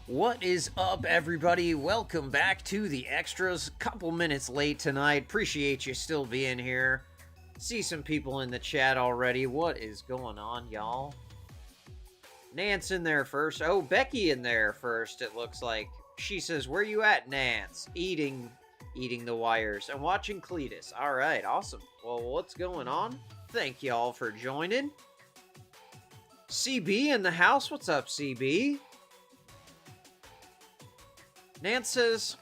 What is up, everybody? Welcome back to the extras. Couple minutes late tonight. Appreciate you still being here. See some people in the chat already. What is going on, y'all? Nance in there first. Oh, Becky in there first, it looks like. She says, "Where you at, Nance?" Eating the wires. I'm watching Cletus. All right, awesome. Well, what's going on? Thank y'all for joining. CB in the house. What's up, CB? Nance says,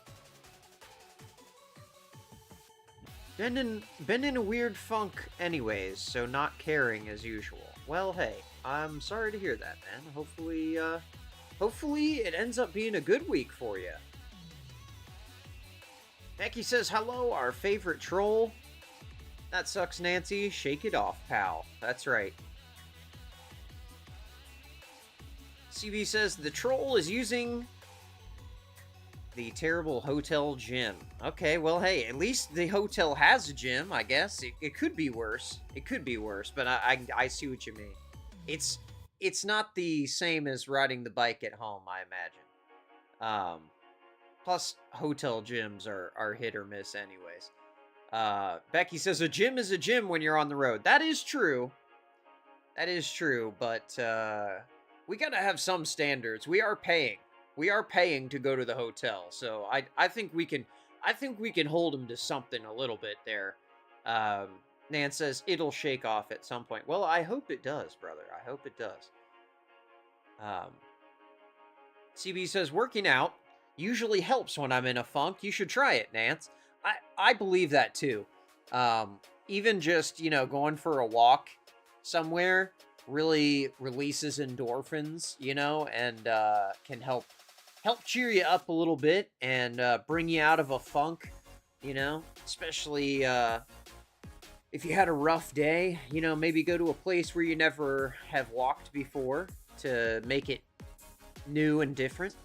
been in a weird funk anyways, so not caring as usual. Well, hey, I'm sorry to hear that, man. Hopefully it ends up being a good week for you. Becky says, hello, our favorite troll. That sucks, Nancy. Shake it off, pal. That's right. CB says, the troll is using the terrible hotel gym. Okay, well, hey, at least the hotel has a gym, I guess. It could be worse. It could be worse, but I see what you mean. It's not the same as riding the bike at home, I imagine. Plus, hotel gyms are hit or miss anyways. Becky says, a gym is a gym when you're on the road. That is true. That is true, but we gotta have some standards. We are paying to go to the hotel, so I think we can hold him to something a little bit there. Nan says it'll shake off at some point. Well, I hope it does, brother. I hope it does. CB says working out usually helps when I'm in a funk. You should try it, Nance. I believe that too. Even just, going for a walk somewhere really releases endorphins, and can help cheer you up a little bit and bring you out of a funk, especially if you had a rough day, maybe go to a place where you never have walked before to make it new and different.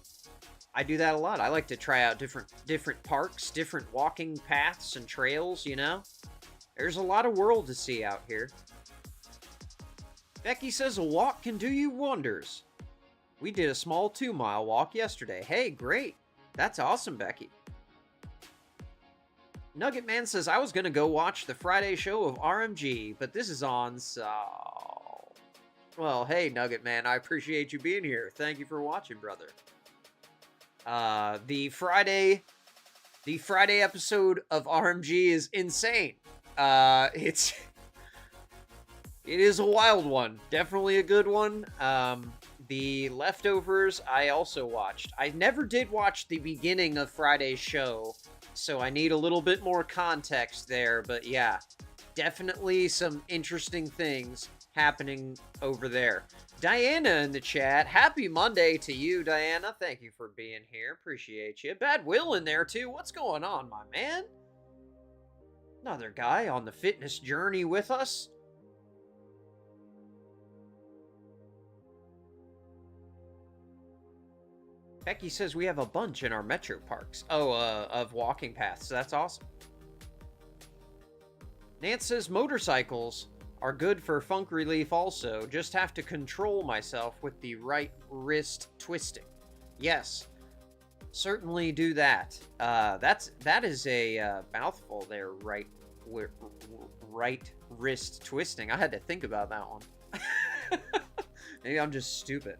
I do that a lot. I like to try out different parks, different walking paths and trails, There's a lot of world to see out here. Becky says a walk can do you wonders. We did a small 2-mile walk yesterday. Hey, great. That's awesome, Becky. Nugget Man says, I was going to go watch the Friday show of RMG, but this is on, so... Well, hey, Nugget Man, I appreciate you being here. Thank you for watching, brother. The Friday episode of RMG is insane. It is a wild one. Definitely a good one. The Leftovers, I also watched. I never did watch the beginning of Friday's show, so I need a little bit more context there, but yeah, definitely some interesting things happening over there. Diana in the chat, happy Monday to you, Diana. Thank you for being here. Appreciate you. Bad Will in there, too. What's going on, my man? Another guy on the fitness journey with us. Becky says we have a bunch in our metro parks. Oh, of walking paths. That's awesome. Nance says motorcycles are good for funk relief also. Just have to control myself with the right wrist twisting. Yes, certainly do that. That is a mouthful there, right wrist twisting. I had to think about that one. Maybe I'm just stupid.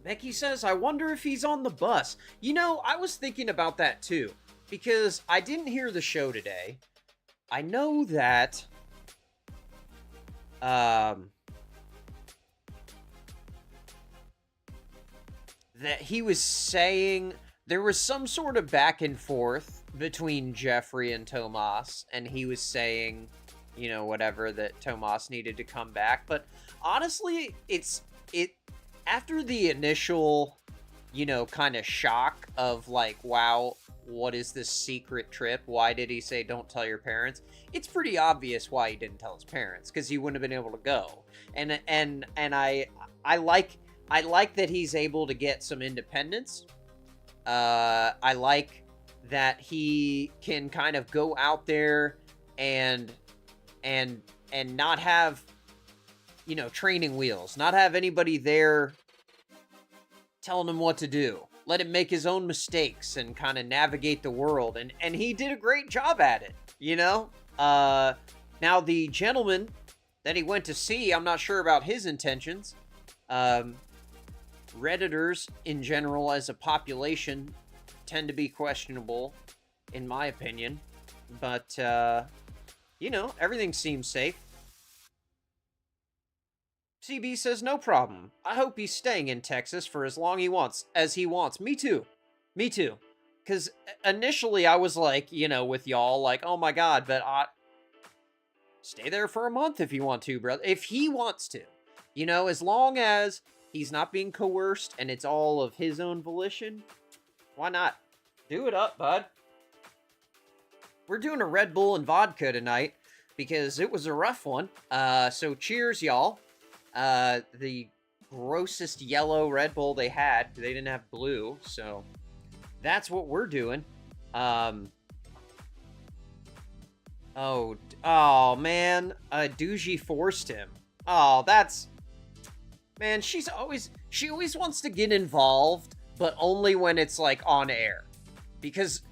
Becky says, I wonder if he's on the bus. I was thinking about that too, because I didn't hear the show today. I know that that he was saying there was some sort of back and forth between Jeffrey and Tomas, and he was saying, whatever, that Tomas needed to come back. But honestly, it after the initial, kind of shock of like, wow, what is this secret trip? Why did he say don't tell your parents? It's pretty obvious why he didn't tell his parents, because he wouldn't have been able to go. And I like that he's able to get some independence. I like that he can kind of go out there and not have, training wheels, not have anybody there telling him what to do. Let him make his own mistakes and kind of navigate the world. And he did a great job at it, you know? Now, the gentleman that he went to see, I'm not sure about his intentions. Redditors, in general, as a population, tend to be questionable, in my opinion. But, you know, everything seems safe. CB says, no problem. I hope he's staying in Texas for as long as he wants. Me too. Me too. Because initially I was like, you know, with y'all, like, oh my god, but stay there for a month if you want to, brother. If he wants to. You know, as long as he's not being coerced and it's all of his own volition, why not? Do it up, bud. We're doing a Red Bull and vodka tonight because it was a rough one. So cheers, y'all. The grossest yellow Red Bull they had. They didn't have blue, so that's what we're doing. Oh, man. Doogie forced him. Oh, that's... Man, she always wants to get involved, but only when it's, like, on air. Because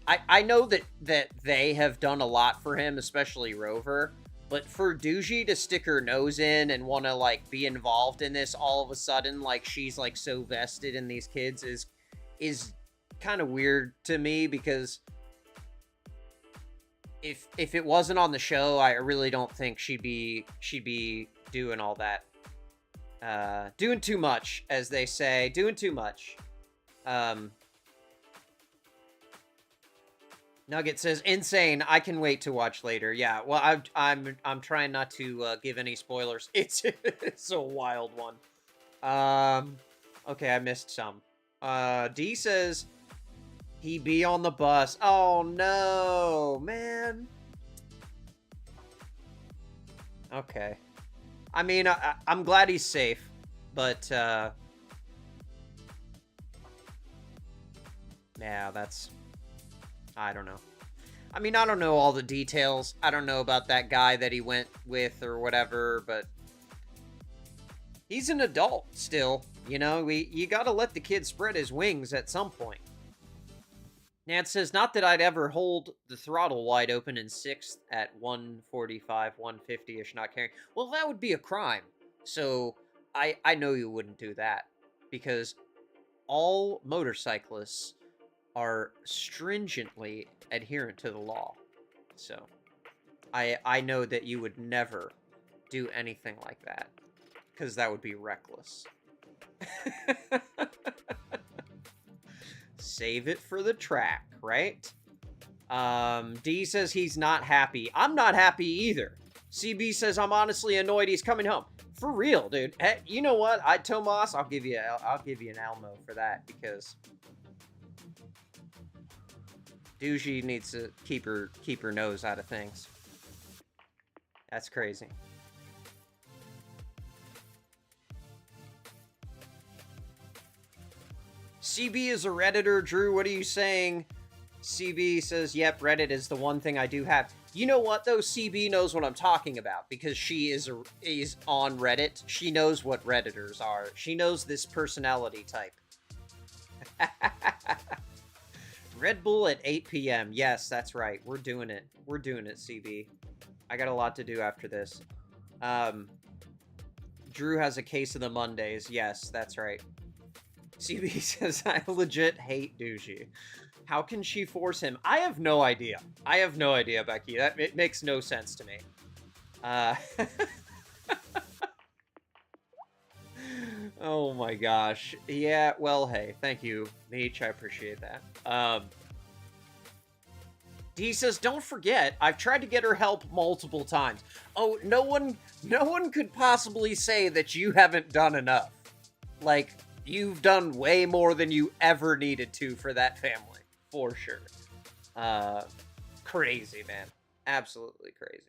I know that they have done a lot for him, especially Rover. But for Doogie to stick her nose in and want to, like, be involved in this all of a sudden, like, she's, like, so vested in these kids is kind of weird to me, because if it wasn't on the show, I really don't think she'd be doing all that. Doing too much, as they say. Doing too much. Nugget says, insane. I can wait to watch later. Yeah, well, I'm trying not to give any spoilers. It's a wild one. Okay, I missed some. D says he be on the bus. Oh no, man. Okay. I mean, I'm glad he's safe, but yeah, that's... I don't know. I mean, I don't know all the details. I don't know about that guy that he went with or whatever, but he's an adult still, you know? You gotta let the kid spread his wings at some point. Nance says, not that I'd ever hold the throttle wide open in 6th at 145, 150-ish, not caring. Well, that would be a crime. So, I know you wouldn't do that. Because all motorcyclists are stringently adherent to the law. So, I know that you would never do anything like that. Because that would be reckless. Save it for the track, right? D says he's not happy. I'm not happy either. CB says I'm honestly annoyed he's coming home. For real, dude. Hey, you know what? Tomas, I'll give you an Elmo for that, because Doogie needs to keep her nose out of things. That's crazy. CB is a Redditor. Drew, what are you saying? CB says, yep, Reddit is the one thing I do have. You know what, though? CB knows what I'm talking about, because she is on Reddit. She knows what Redditors are. She knows this personality type. Red Bull at 8 p.m. Yes, that's right. We're doing it. We're doing it, CB. I got a lot to do after this. Drew has a case of the Mondays. Yes, that's right. CB says, I legit hate Doogie. How can she force him? I have no idea. I have no idea, Becky. It makes no sense to me. Oh my gosh. Yeah, well, hey. Thank you, Meech. I appreciate that. D says, don't forget, I've tried to get her help multiple times. Oh, no one could possibly say that you haven't done enough. Like, you've done way more than you ever needed to for that family. For sure. Crazy, man. Absolutely crazy.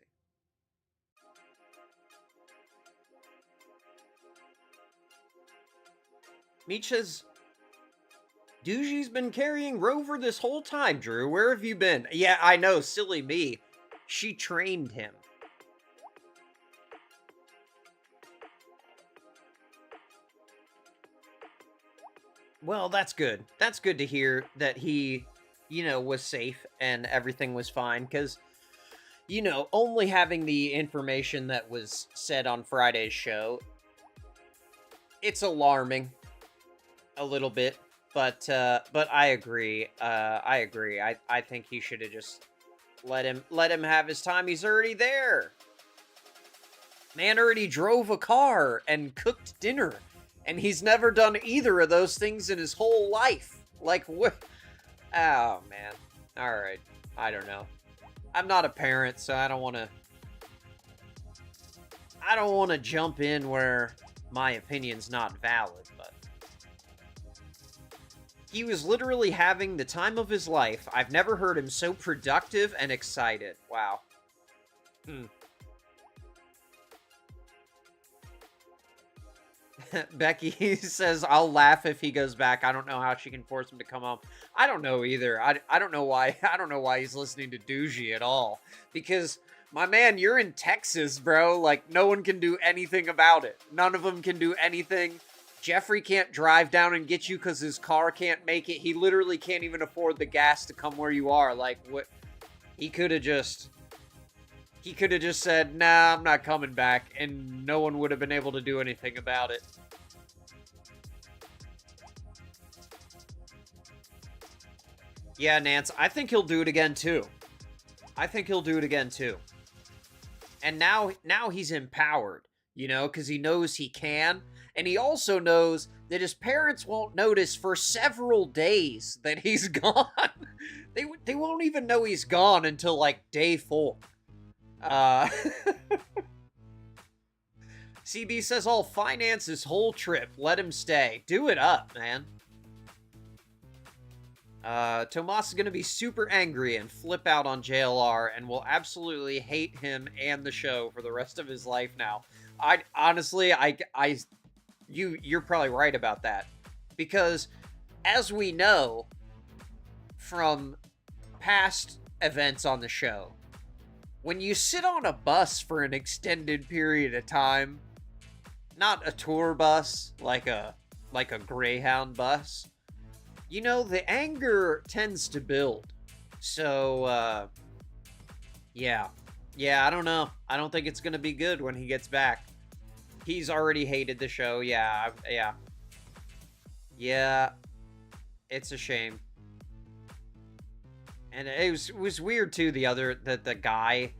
Meech says, Doogie's been carrying Rover this whole time, Drew. Where have you been? Yeah, I know. Silly me. She trained him. Well, that's good. That's good to hear that he, was safe and everything was fine. Because, only having the information that was said on Friday's show, it's alarming a little bit. But I agree. I agree. I think he should have just let him have his time. He's already there. Man already drove a car and cooked dinner, and he's never done either of those things in his whole life. Like, what? Oh, man. All right. I don't know. I'm not a parent, so I don't want to jump in where my opinion's not valid, but he was literally having the time of his life. I've never heard him so productive and excited. Wow. Becky says, I'll laugh if he goes back. I don't know how she can force him to come home. I don't know either. I don't know why. I don't know why he's listening to Doogie at all. Because, my man, you're in Texas, bro. Like, no one can do anything about it. None of them can do anything. Jeffrey can't drive down and get you because his car can't make it. He literally can't even afford the gas to come where you are. Like, what? He could have just said, nah, I'm not coming back, and no one would have been able to do anything about it. Yeah, Nance, I think he'll do it again, too. And now he's empowered, because he knows he can, and he also knows that his parents won't notice for several days that he's gone. They won't even know he's gone until, like, day 4. CB says I'll finance his whole trip. Let him stay. Do it up, man. Tomas is going to be super angry and flip out on JLR and will absolutely hate him and the show for the rest of his life now. You're probably right about that. Because, as we know from past events on the show, when you sit on a bus for an extended period of time, not a tour bus, like a Greyhound bus, the anger tends to build. So, yeah. Yeah, I don't know. I don't think it's going to be good when he gets back. He's already hated the show. Yeah. Yeah. It's a shame. And it was weird too. The guy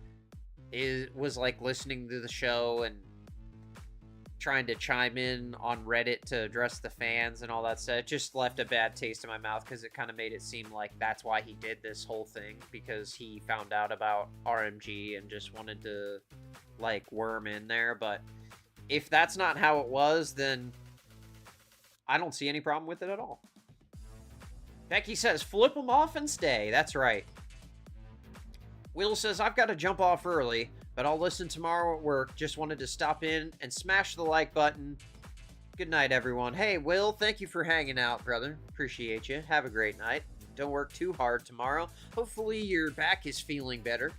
was like listening to the show and trying to chime in on Reddit to address the fans and all that stuff. It just left a bad taste in my mouth because it kind of made it seem like that's why he did this whole thing, because he found out about RMG and just wanted to like worm in there. But if that's not how it was, then I don't see any problem with it at all. Becky says, flip them off and stay. That's right. Will says, I've got to jump off early, but I'll listen tomorrow at work. Just wanted to stop in and smash the like button. Good night, everyone. Hey, Will, thank you for hanging out, brother. Appreciate you. Have a great night. Don't work too hard tomorrow. Hopefully your back is feeling better.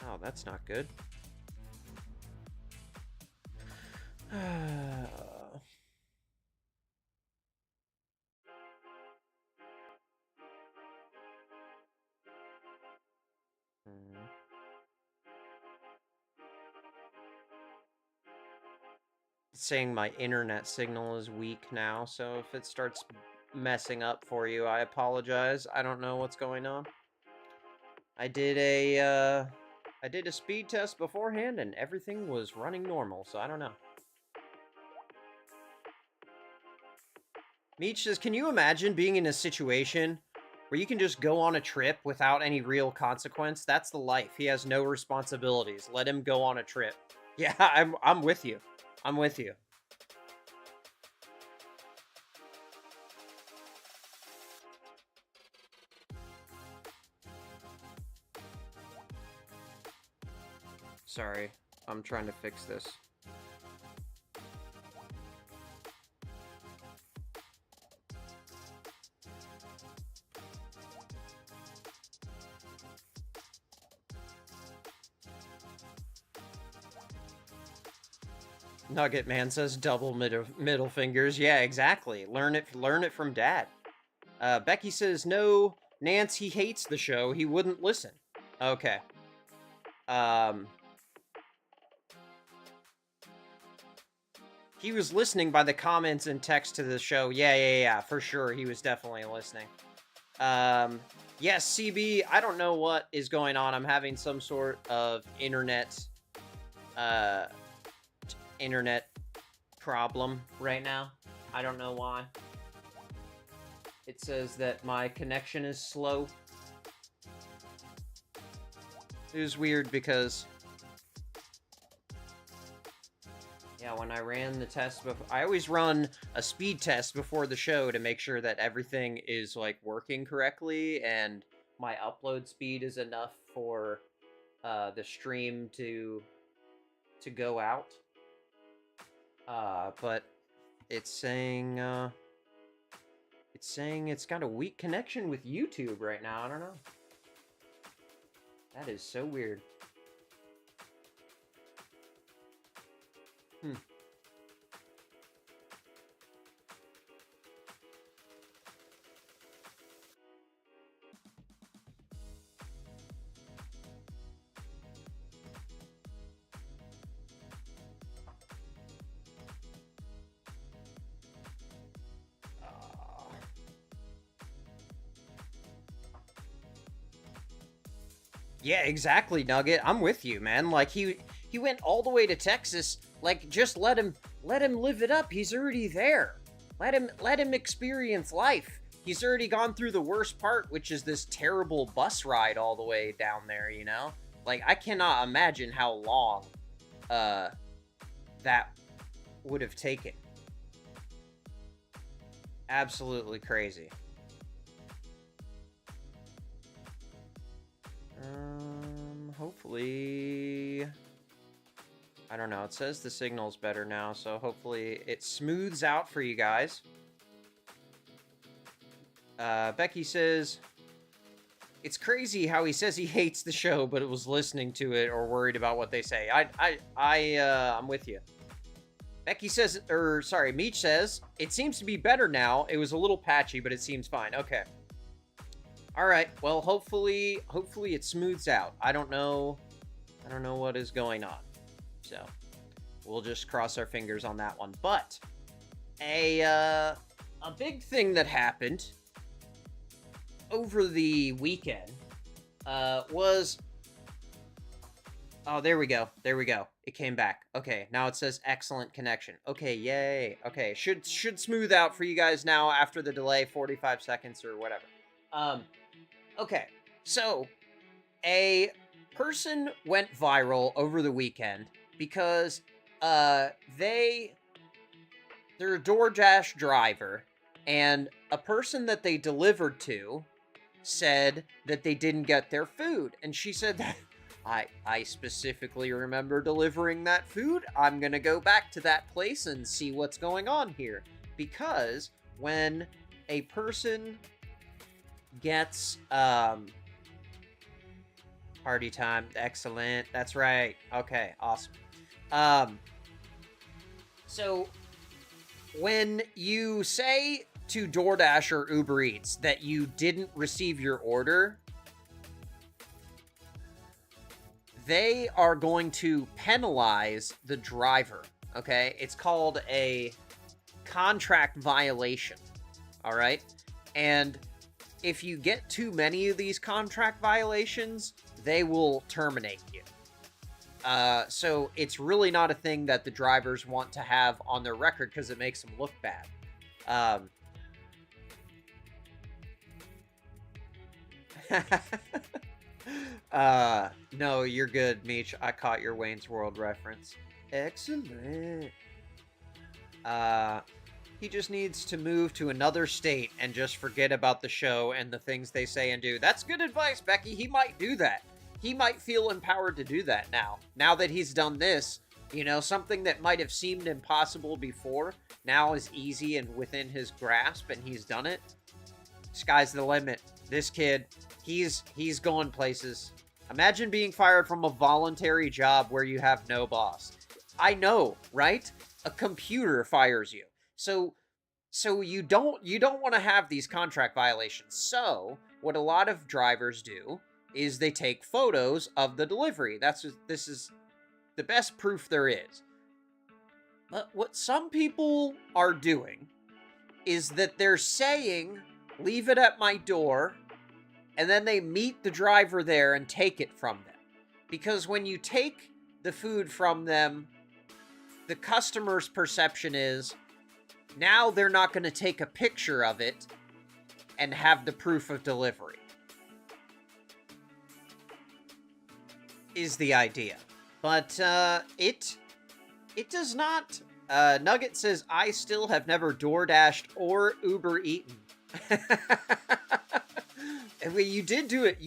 Oh, that's not good. Saying my internet signal is weak now, so if it starts messing up for you, I apologize. I don't know what's going on. I did a speed test beforehand and everything was running normal, so I don't know. Meech says, can you imagine being in a situation where you can just go on a trip without any real consequence? That's the life. He has no responsibilities. Let him go on a trip. Yeah, I'm with you. I'm with you. Sorry, I'm trying to fix this. Nugget Man says double middle fingers. Yeah, exactly. Learn it from Dad. Becky says no. Nance, he hates the show. He wouldn't listen. Okay. He was listening by the comments and text to the show. Yeah, for sure. He was definitely listening. Yes, CB, I don't know what is going on. I'm having some sort of internet problem right now. I don't know why. It says that my connection is slow. It was weird because, yeah, when I ran the test before, I always run a speed test before the show to make sure that everything is, like, working correctly and my upload speed is enough for the stream to go out. But it's saying it's got a weak connection with YouTube right now. I don't know. That is so weird. Yeah, exactly, Nugget. I'm with you, man. Like he went all the way to Texas. Like, just let him live it up. He's already there. Let him experience life. He's already gone through the worst part, which is this terrible bus ride all the way down there, you know? Like, I cannot imagine how long that would have taken. Absolutely crazy. Hopefully, I don't know. It says the signal's better now, so hopefully it smooths out for you guys. Becky says, it's crazy how he says he hates the show, but it was listening to it or worried about what they say. I'm with you. Becky says, Meech says, it seems to be better now. It was a little patchy, but it seems fine. Okay. All right. Well, hopefully it smooths out. I don't know what is going on. So, we'll just cross our fingers on that one. But a big thing that happened over the weekend was, oh, there we go. It came back. Okay, now it says excellent connection. Okay, yay. Okay, should smooth out for you guys now after the delay, 45 seconds or whatever. Okay, so a person went viral over the weekend because they're a DoorDash driver, and a person that they delivered to said that they didn't get their food, and she said that I specifically remember delivering that food. I'm gonna go back to that place and see what's going on here, because when a person gets party time, excellent, that's right, okay, awesome. So when you say to DoorDash or Uber Eats that you didn't receive your order, they are going to penalize the driver, okay? It's called a contract violation, all right? And if you get too many of these contract violations, they will terminate you. So it's really not a thing that the drivers want to have on their record because it makes them look bad. No, you're good, Meech. I caught your Wayne's World reference. Excellent. He just needs to move to another state and just forget about the show and the things they say and do. That's good advice, Becky. He might do that. He might feel empowered to do that now. Now that he's done this, you know, something that might have seemed impossible before now is easy and within his grasp, and he's done it. Sky's the limit. This kid, he's going places. Imagine being fired from a voluntary job where you have no boss. I know, right? A computer fires you. So you don't want to have these contract violations. So what a lot of drivers do is they take photos of the delivery. This is the best proof there is. But what some people are doing is that they're saying, leave it at my door, and then they meet the driver there and take it from them. Because when you take the food from them, the customer's perception is, now they're not going to take a picture of it and have the proof of delivery. Is the idea. But it does not. Nugget says, I still have never DoorDashed or Uber Eaten. Well, you did do it.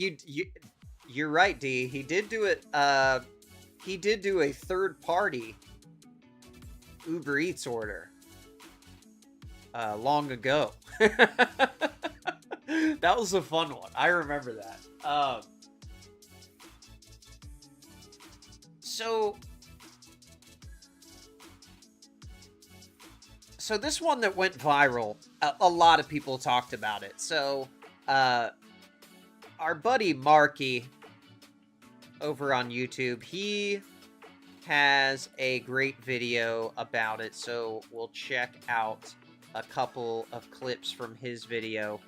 You're right, D. He did do it. He did do a third-party Uber Eats order long ago. That was a fun one. I remember that. So this one that went viral, a lot of people talked about it. So, our buddy Marky over on YouTube, he has a great video about it, so we'll check out a couple of clips from his video.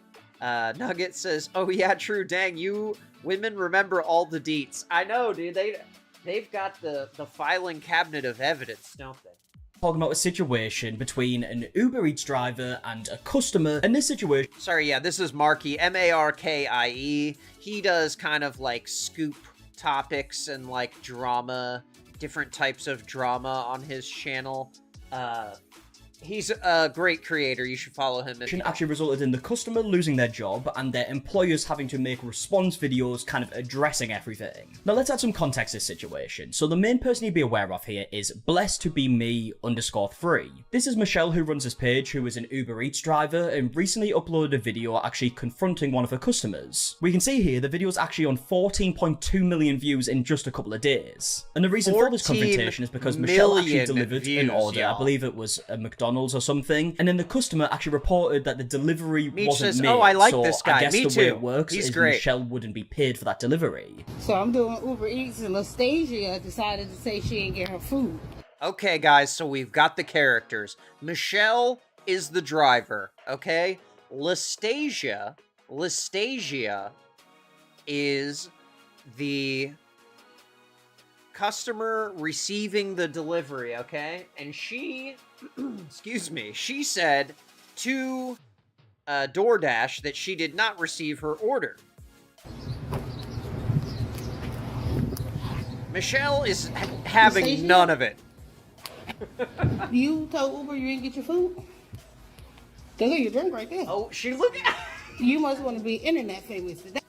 Nugget says, oh yeah, true, dang, you women remember all the deets. I know, dude, they've got the filing cabinet of evidence, don't they? Talking about a situation between an Uber Eats driver and a customer, and this situation... Sorry, yeah, this is Marky, M-A-R-K-I-E. He does kind of like scoop topics and like drama, different types of drama on his channel. He's a great creator. You should follow him. Actually resulted in the customer losing their job and their employers having to make response videos kind of addressing everything. Now let's add some context to this situation. So the main person you'd be aware of here is blessed to be me _3. This is Michelle, who runs this page, who is an Uber Eats driver and recently uploaded a video actually confronting one of her customers. We can see here the video is actually on 14.2 million views in just a couple of days. And the reason for this confrontation is because Michelle actually delivered an order. I believe it was a McDonald's or something, and then the customer actually reported that the delivery wasn't made. Oh, I like so this guy. I guess Me the too. way it works He's is great. Michelle wouldn't be paid for that delivery. So I'm doing Uber Eats, and Anastasia decided to say she didn't get her food. Okay, guys, so we've got the characters. Michelle is the driver, okay? Anastasia is the customer receiving the delivery, okay? And she, excuse me, she said to DoorDash that she did not receive her order. Michelle is having none of it. You told Uber you didn't get your food? There go your drink right there. Oh, she looked at... You must want to be internet famous today.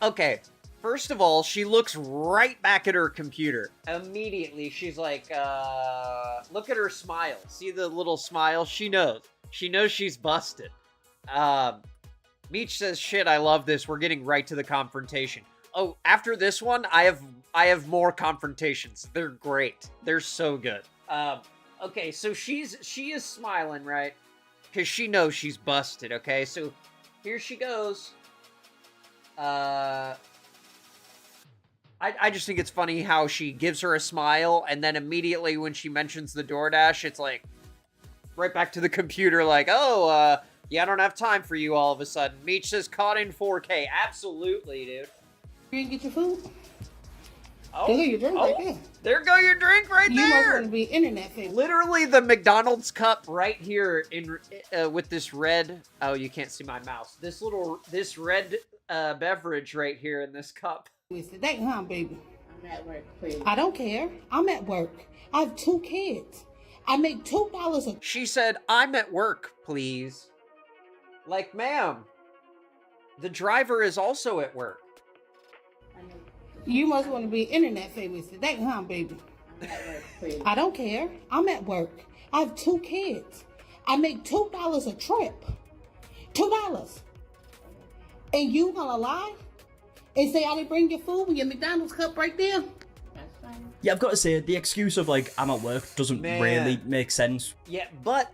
Okay, first of all, she looks right back at her computer. Immediately, she's like, look at her smile. See the little smile? She knows. She knows she's busted. Meech says, shit, I love this. We're getting right to the confrontation. Oh, after this one, I have more confrontations. They're great. They're so good. Okay, so she is smiling, right? Because she knows she's busted, okay? So here she goes. I just think it's funny how she gives her a smile, and then immediately when she mentions the DoorDash, it's like, right back to the computer, like, oh, yeah, I don't have time for you all of a sudden. Meech says, caught in 4K. Absolutely, dude. You didn't get your food? Oh, there go your drink right there. There go your drink right You there. must want to be internet famous. Literally the McDonald's cup right here in with this red. Oh, you can't see my mouse. This red beverage right here in this cup. Today, huh, baby? I'm at work, please. I don't care. I'm at work. I have 2 kids. I make $2 a... She said, I'm at work, please. Like, ma'am, the driver is also at work. You must want to be internet famous today, huh, baby? I'm at work, please. I don't care. I'm at work. I have 2 kids. I make $2 a trip. $2. And you gonna lie and say I didn't bring your food with your McDonald's cup right there? That's fine. Yeah, I've got to say, the excuse of, like, I'm at work doesn't really make sense. Yeah, but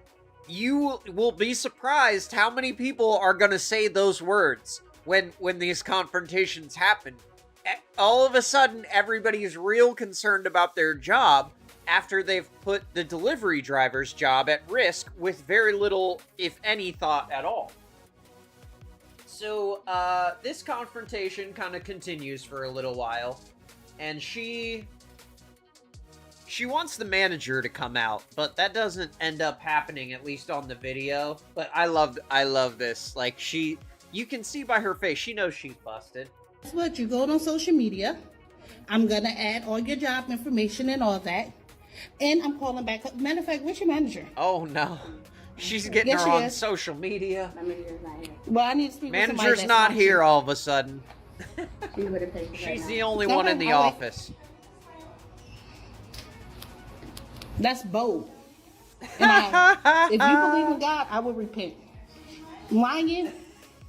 you will be surprised how many people are gonna say those words when these confrontations happen. All of a sudden, everybody's real concerned about their job after they've put the delivery driver's job at risk with very little, if any, thought at all. So, this confrontation kind of continues for a little while, and she wants the manager to come out, but that doesn't end up happening, at least on the video. But I love this. Like, you can see by her face, she knows she's busted. That's what you go on social media. I'm gonna add all your job information and all that. And I'm calling back. Matter of fact, where's your manager? Oh no. She's getting Yes, her she on is. social media. My manager's not here. Well, I need to speak with somebody Manager's that's not here you. all of a sudden. She's with a patient She's right the now. only Go one in ahead, the I'll wait. office. That's bold. And if you believe in God, I will repent. Lying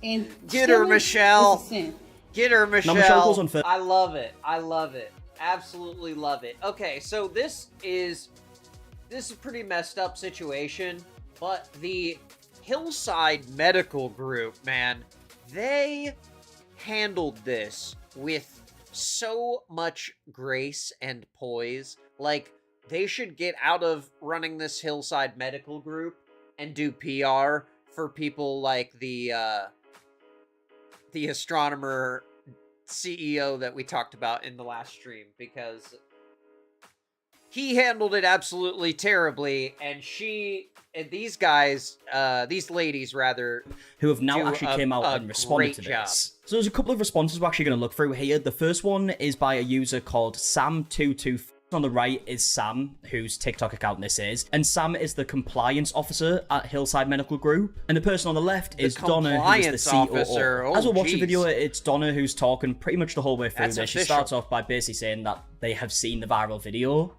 and Get her, stealing Michelle. is a sin. Get her, Michelle. Michelle goes on first. I love it. I love it. Absolutely love it. Okay, so this is a pretty messed up situation, but the Hillside Medical Group, man, they handled this with so much grace and poise. Like, they should get out of running this Hillside Medical Group and do PR for people like the astronomer CEO that we talked about in the last stream, because he handled it absolutely terribly, and these guys, these ladies rather, who have now do actually a- came out a and responded great to job. this. So there's a couple of responses we're actually going to look through here. The first one is by a user called Sam22. On the right is Sam, whose TikTok account this is, and Sam is the compliance officer at Hillside Medical Group, and the person on the left is Donna, who is the compliance COO. officer. Oh, As we watch the geez. video, it's Donna who's talking pretty much the whole way through That's this. She official. starts off by basically saying that they have seen the viral video.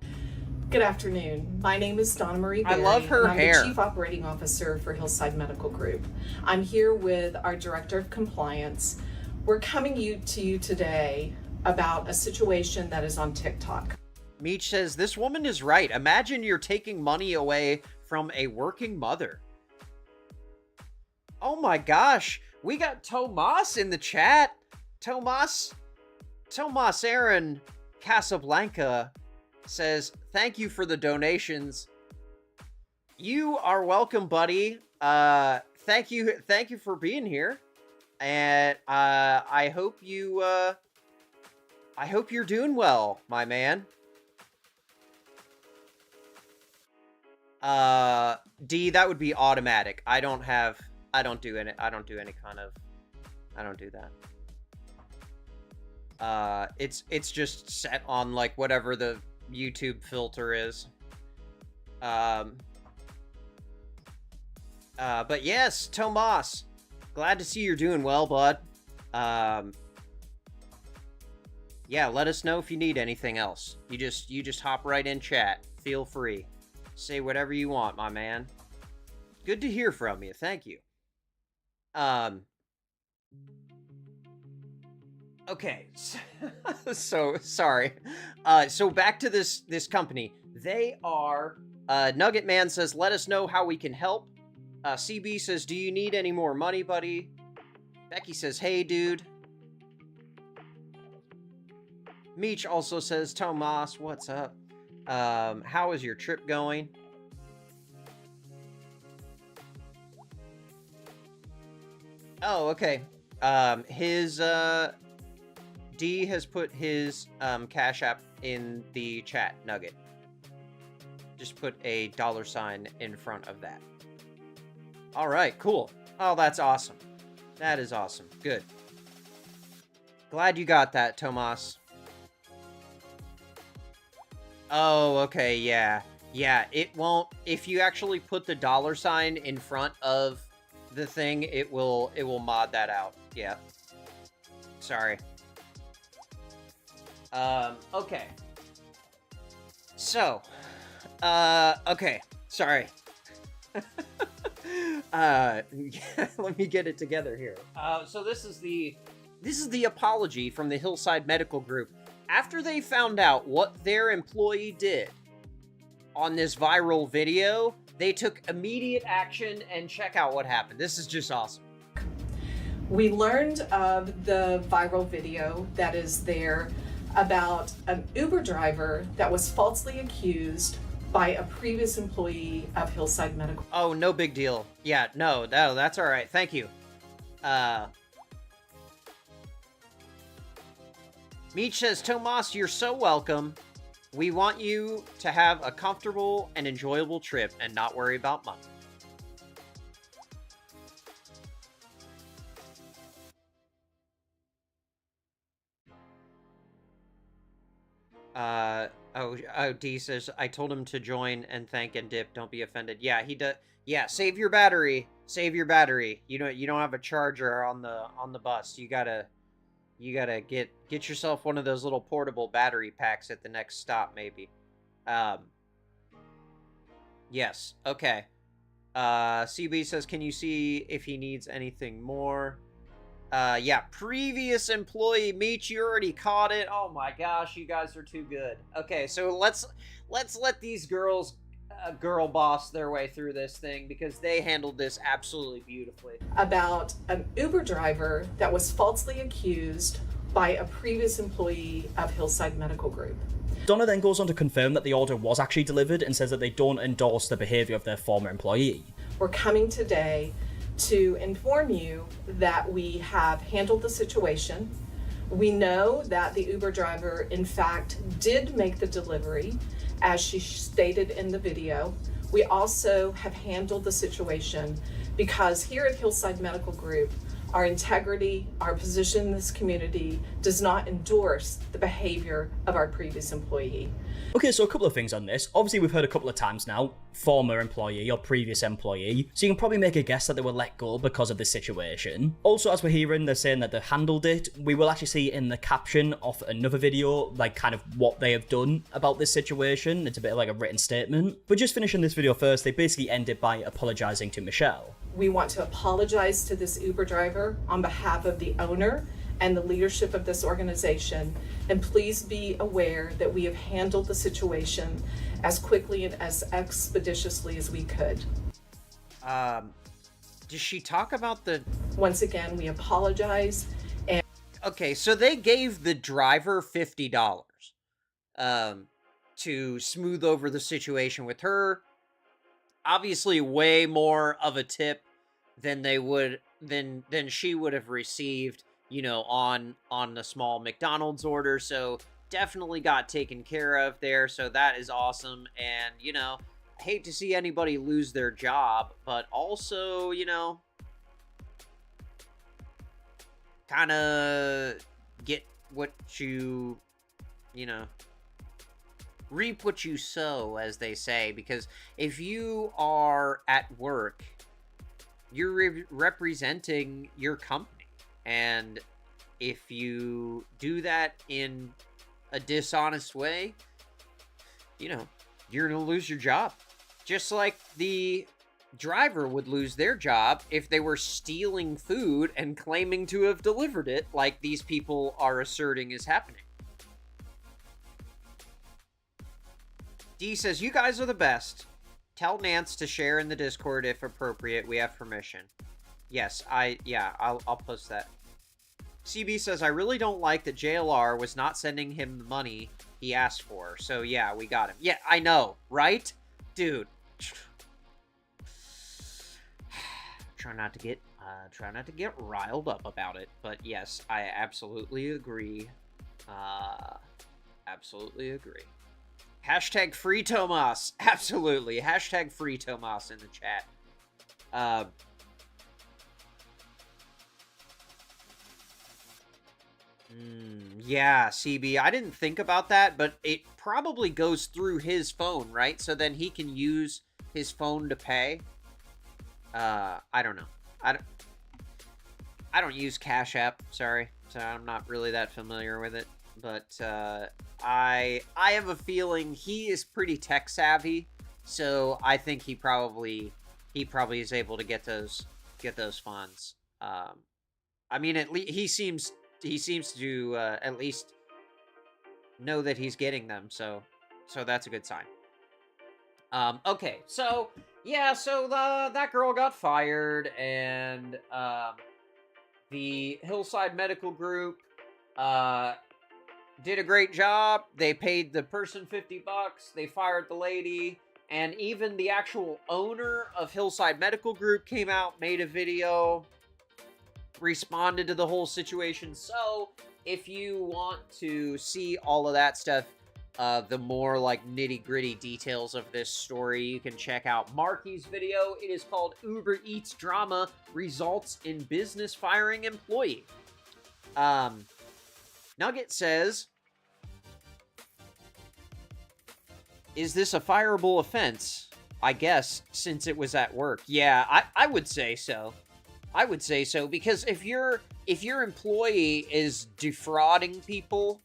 Good afternoon. My name is Donna Marie I Berry, love her and I'm hair. the Chief Operating Officer for Hillside Medical Group. I'm here with our Director of Compliance. We're coming to you today about a situation that is on TikTok. Meech says, this woman is right. Imagine you're taking money away from a working mother. Oh my gosh. We got Tomas in the chat. Tomas Aaron Casablanca says, thank you for the donations. You are welcome, buddy. Thank you for being here. And I hope you're doing well, my man. D, that would be automatic. I don't do that. It's just set on like whatever the YouTube filter is. But yes, Tomas, glad to see you're doing well, bud. Yeah, let us know if you need anything else. You just hop right in chat. Feel free. Say whatever you want, my man. Good to hear from you. Thank you. Okay. So sorry. So back to this company. They are Nugget Man says, let us know how we can help. CB says, do you need any more money, buddy? Becky says, hey, dude. Meech also says, Tomas, what's up? How is your trip going? Oh, okay. His D has put his Cash App in the chat, Nugget. Just put a $sign in front of that. All right, cool. Oh, that's awesome. That is awesome. Good. Glad you got that, Tomas. Oh, okay, yeah. Yeah, it won't... If you actually put the $sign in front of the thing, it will mod that out. Yeah. Sorry. Okay. So, okay. Sorry. Yeah, let me get it together here. So this is the apology from the Hillside Medical Group after they found out what their employee did on this viral video, they took immediate action, and check out what happened. This is just awesome. We learned of the viral video that is there about an Uber driver that was falsely accused by a previous employee of Hillside Medical. Oh, no big deal. Yeah, no, that's all right. Thank you. Meech says, Tomas, you're so welcome. We want you to have a comfortable and enjoyable trip and not worry about money. D says, I told him to join and thank and dip. Don't be offended. Yeah, he does. Yeah, save your battery. Save your battery. You don't have a charger on the bus. You gotta get yourself one of those little portable battery packs at the next stop, maybe. Yes. Okay. CB says, can you see if he needs anything more? Yeah, previous employee, Meech, you already caught it. Oh my gosh, you guys are too good. Okay, so let's let these girls girl boss their way through this thing, because they handled this absolutely beautifully. About an Uber driver that was falsely accused by a previous employee of Hillside Medical Group. Donna then goes on to confirm that the order was actually delivered and says that they don't endorse the behaviour of their former employee. We're coming today to inform you that we have handled the situation. We know that the Uber driver, in fact, did make the delivery, as she stated in the video. We also have handled the situation because here at Hillside Medical Group, our integrity, our position in this community does not endorse the behavior of our previous employee. Okay, so a couple of things on this. Obviously, we've heard a couple of times now, former employee or previous employee, so you can probably make a guess that they were let go because of this situation. Also, as we're hearing, they're saying that they handled it. We will actually see in the caption of another video, like, kind of what they have done about this situation. It's a bit of like a written statement. But just finishing this video first, they basically ended by apologising to Michelle. We want to apologize to this Uber driver on behalf of the owner and the leadership of this organization, and please be aware that we have handled the situation as quickly and as expeditiously as we could. Does she talk about the... Once again, we apologize. And okay, so they gave the driver $50 to smooth over the situation with her. Obviously way more of a tip than they would than she would have received, you know, on the small McDonald's order. So definitely got taken care of there. So that is awesome. And, you know, I hate to see anybody lose their job, but also, you know, kind of get what you know, reap what you sow, as they say, because if you are at work, you're representing your company, and if you do that in a dishonest way, you know, you're gonna lose your job, just like the driver would lose their job if they were stealing food and claiming to have delivered it, like these people are asserting is happening. D says, you guys are the best. Tell Nance to share in the Discord if appropriate. We have permission. Yes, I'll post that. CB says, I really don't like that JLR was not sending him the money he asked for. So yeah, we got him. Yeah, I know, right? Dude. Try not to get riled up about it, but yes, I absolutely agree. Absolutely agree. Hashtag free Tomas. Absolutely. Hashtag free Tomas in the chat. Yeah, CB, I didn't think about that, but it probably goes through his phone, right? So then he can use his phone to pay. I don't know. I don't use Cash App, sorry. So I'm not really that familiar with it. But I have a feeling he is pretty tech savvy, so I think he probably is able to get those funds. I mean, at least he seems to at least know that he's getting them, so that's a good sign. Okay, so yeah, so that girl got fired, and the Hillside Medical Group did a great job. They paid the person $50. They fired the lady. And even the actual owner of Hillside Medical Group came out, made a video, responded to the whole situation. So, if you want to see all of that stuff, the more, like, nitty-gritty details of this story, you can check out Marky's video. It is called Uber Eats Drama Results in Business Firing Employee. Nugget says, is this a fireable offense? I guess, since it was at work. Yeah, I would say so. I would say so, because if your employee is defrauding people,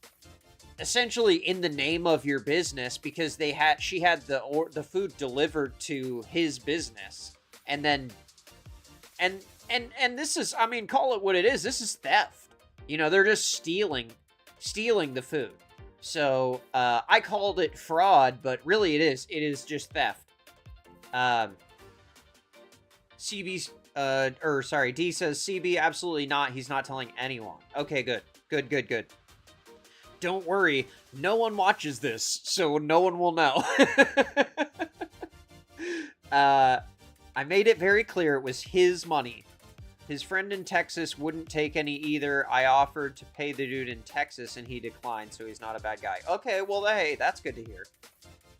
essentially in the name of your business, because she had the food delivered to his business, and then and this is, I mean, call it what it is. This is theft. You know, they're just stealing the food. So, I called it fraud, but really it is just theft. D says, CB, absolutely not, he's not telling anyone. Okay, good. Don't worry, no one watches this, so no one will know. I made it very clear it was his money. His friend in Texas wouldn't take any either. I offered to pay the dude in Texas, and he declined, so he's not a bad guy. Okay, well, hey, that's good to hear.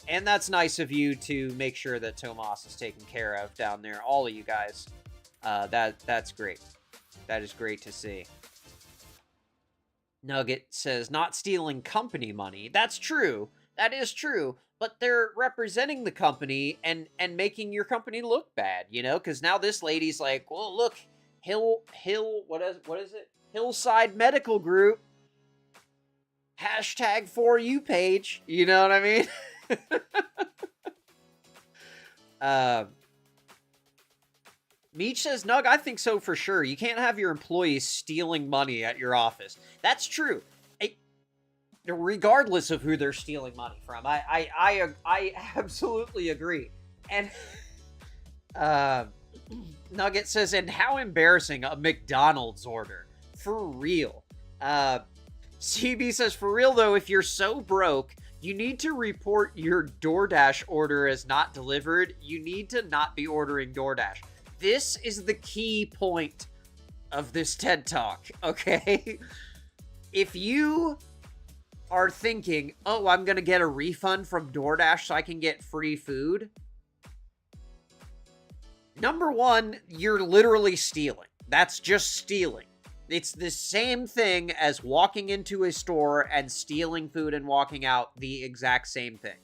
And that's nice of you to make sure that Tomas is taken care of down there. All of you guys. That's great. That is great to see. Nugget says, not stealing company money. That's true. That is true. But they're representing the company and making your company look bad, you know? Because now this lady's like, well, look, what is it? Hillside Medical Group. Hashtag for you page. You know what I mean? Meech says, Nug, I think so for sure. You can't have your employees stealing money at your office. That's true. Regardless of who they're stealing money from. I absolutely agree. And Nugget says, and how embarrassing, a McDonald's order. For real. CB says, for real though, if you're so broke, you need to report your DoorDash order as not delivered. You need to not be ordering DoorDash. This is the key point of this TED Talk, okay? If you are thinking, oh, I'm gonna get a refund from DoorDash so I can get free food, number one, you're literally stealing. That's just stealing. It's the same thing as walking into a store and stealing food and walking out, the exact same thing.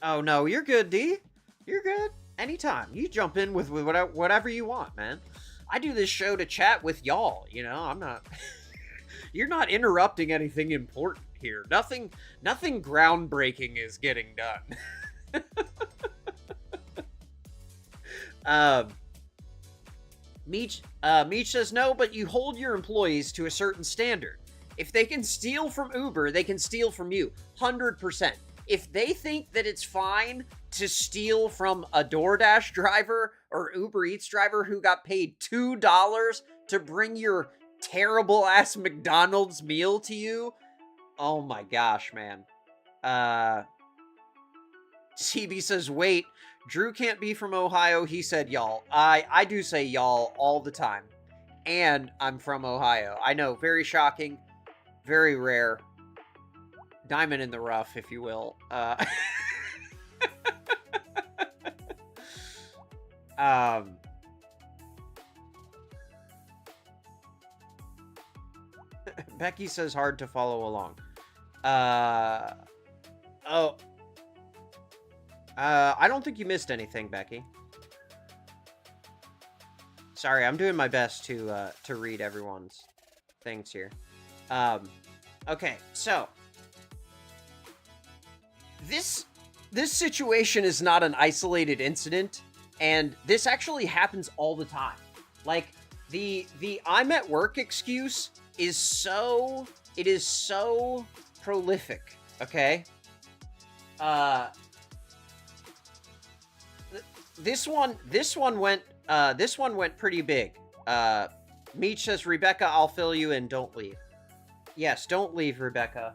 Oh, no, you're good, D. You're good. Anytime. You jump in with whatever you want, man. I do this show to chat with y'all, you know? I'm not... You're not interrupting anything important here. Nothing groundbreaking is getting done. Meech says, no, but you hold your employees to a certain standard. If they can steal from Uber, they can steal from you. 100%. If they think that it's fine to steal from a DoorDash driver or Uber Eats driver who got paid $2 to bring your terrible-ass McDonald's meal to you, oh my gosh, man. CB says, wait, Drew can't be from Ohio. He said y'all. I do say y'all all the time. And I'm from Ohio. I know, very shocking, very rare. Diamond in the rough, if you will. Becky says hard to follow along. I don't think you missed anything, Becky. Sorry, I'm doing my best to read everyone's things here. Okay, so this this situation is not an isolated incident, and this actually happens all the time. Like, the I'm at work excuse is so prolific, okay? This one went pretty big. Meech says, Rebecca, I'll fill you in, don't leave. Yes, don't leave, Rebecca.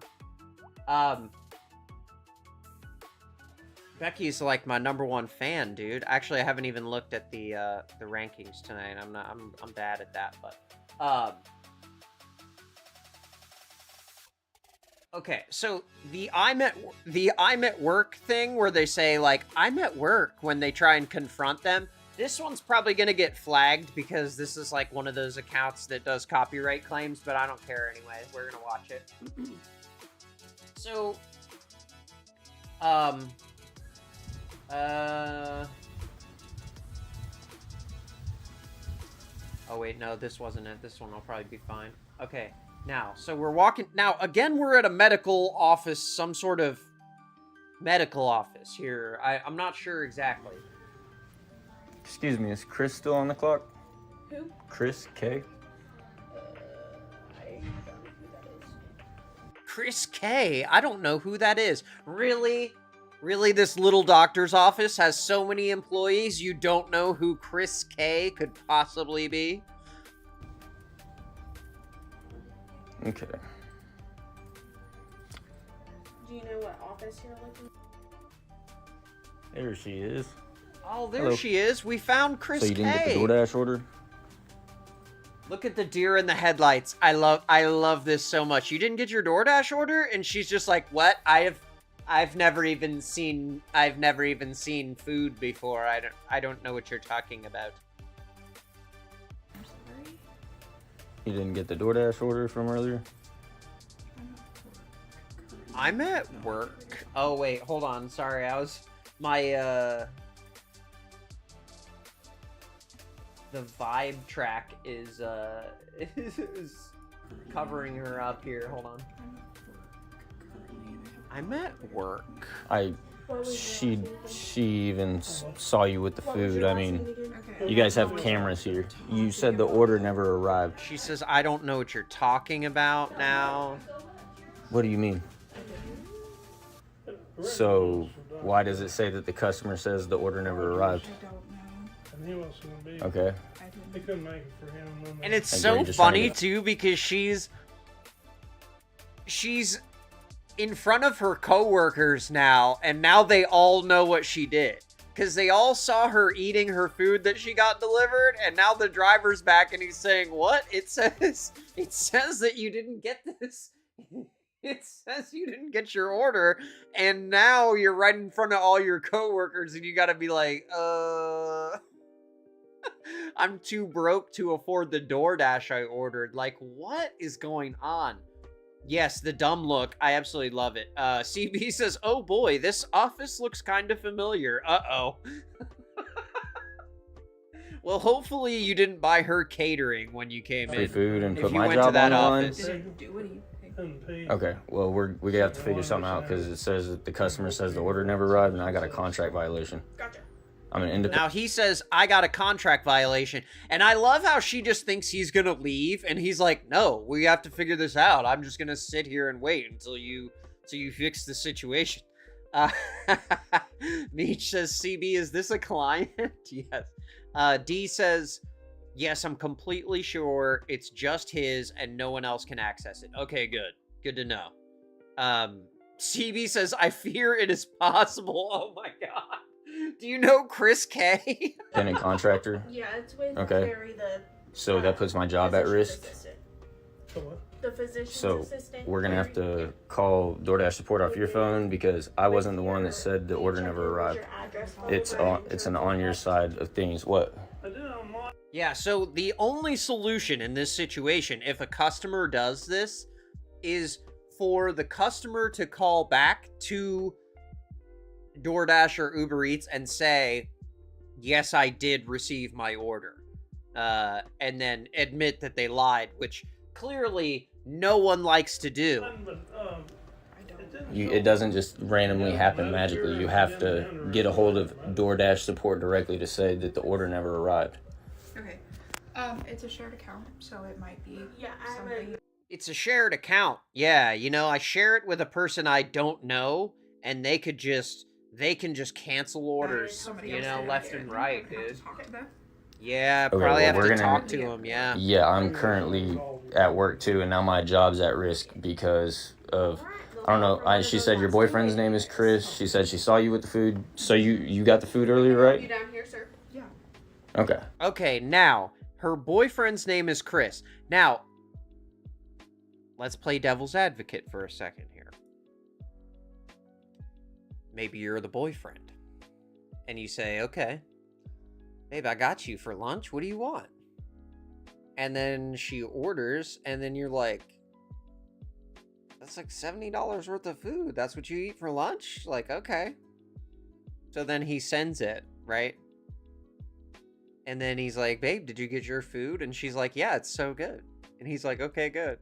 Becky's like my #1 fan, dude. Actually, I haven't even looked at the rankings tonight. I'm bad at that, but okay, so the I'm at work thing where they say like I'm at work when they try and confront them. This one's probably gonna get flagged because this is like one of those accounts that does copyright claims, but I don't care anyway. We're gonna watch it. So, oh wait, no, this wasn't it. This one will probably be fine. Okay, now, so we're walking, now, again, we're at a medical office, some sort of medical office here. I'm not sure exactly. Excuse me, is Chris still on the clock? Who? Chris K? I don't know who that is. Chris K? I don't know who that is. Really? Really, this little doctor's office has so many employees, you don't know who Chris K could possibly be? Okay. Do you know what office you're looking There she is. Oh, there Hello. she is. We found Chris So you didn't K. get the DoorDash order? Look at the deer in the headlights. I love this so much. You didn't get your DoorDash order? And she's just like, what? I've never even seen food before. I don't know what you're talking about. You didn't get the DoorDash order from earlier? I'm at work. Oh wait, hold on. Sorry, I was my the vibe track is is covering her up here. Hold on. I'm at work. She even saw you with the food. I mean, you guys have cameras here. You said the order never arrived. She says, I don't know what you're talking about now. What do you mean? So, why does it say that the customer says the order never arrived? And he wasn't gonna be. Okay. They couldn't make it for him. And it's And so you're just trying to funny get- too because she's in front of her coworkers now, and now they all know what she did. Because they all saw her eating her food that she got delivered, and now the driver's back and he's saying, what? It says that you didn't get this. It says you didn't get your order, and now you're right in front of all your coworkers, and you gotta be like, I'm too broke to afford the DoorDash I ordered. Like, what is going on? Yes, the dumb look. I absolutely love it. CB says, oh boy, this office looks kind of familiar. Uh-oh. Well, hopefully you didn't buy her catering when you came Free in. food and If put you my went to job that on the line? office. Couldn't pay. Okay, well, we have to figure something out because it says that the customer says the order never arrived and I got a contract violation. Gotcha. I'm an independent. Now he says, I got a contract violation. And I love how she just thinks he's gonna leave. And he's like, no, we have to figure this out. I'm just gonna sit here and wait until you fix the situation. Meech says, CB, is this a client? Yes. D says, yes, I'm completely sure it's just his and no one else can access it. Okay, good. Good to know. CB says, I fear it is possible. Oh my god. Do you know Chris K? Independent contractor. Yeah, it's with Okay. Carrie, the So that puts my job at physician's risk. assistant. So what? The physician's So assistant. we're gonna have Carrie. to call DoorDash support off your phone because I wasn't the one that said the order never arrived. Your address on It's the on. It's an on your side of things. What? I did it online. Yeah, so the only solution in this situation, if a customer does this, is for the customer to call back to DoorDash or Uber Eats and say, yes, I did receive my order. And then admit that they lied, which clearly no one likes to do. But, it doesn't just randomly happen magically. You have to get a hold of DoorDash support directly to say that the order never arrived. Okay. It's a shared account, so it might be something. It's a shared account. Yeah, you know, I share it with a person I don't know, and they can just cancel orders, you know, left and right, dude. Yeah, Okay, probably well, have we're to gonna- talk to him, yeah. Yeah, I'm currently at work too, and now my job's at risk because of, I don't know, she said your boyfriend's name is Chris. She said she saw you with the food. So you got the food earlier, right? You down here, sir? Yeah. Okay. Okay, now, her boyfriend's name is Chris. Now, let's play devil's advocate for a second here. Maybe you're the boyfriend. And you say, okay, babe, I got you for lunch. What do you want? And then she orders, and then you're like, that's like $70 worth of food. That's what you eat for lunch? Like, okay. So then he sends it, right? And then he's like, babe, did you get your food? And she's like, yeah, it's so good. And he's like, okay, good.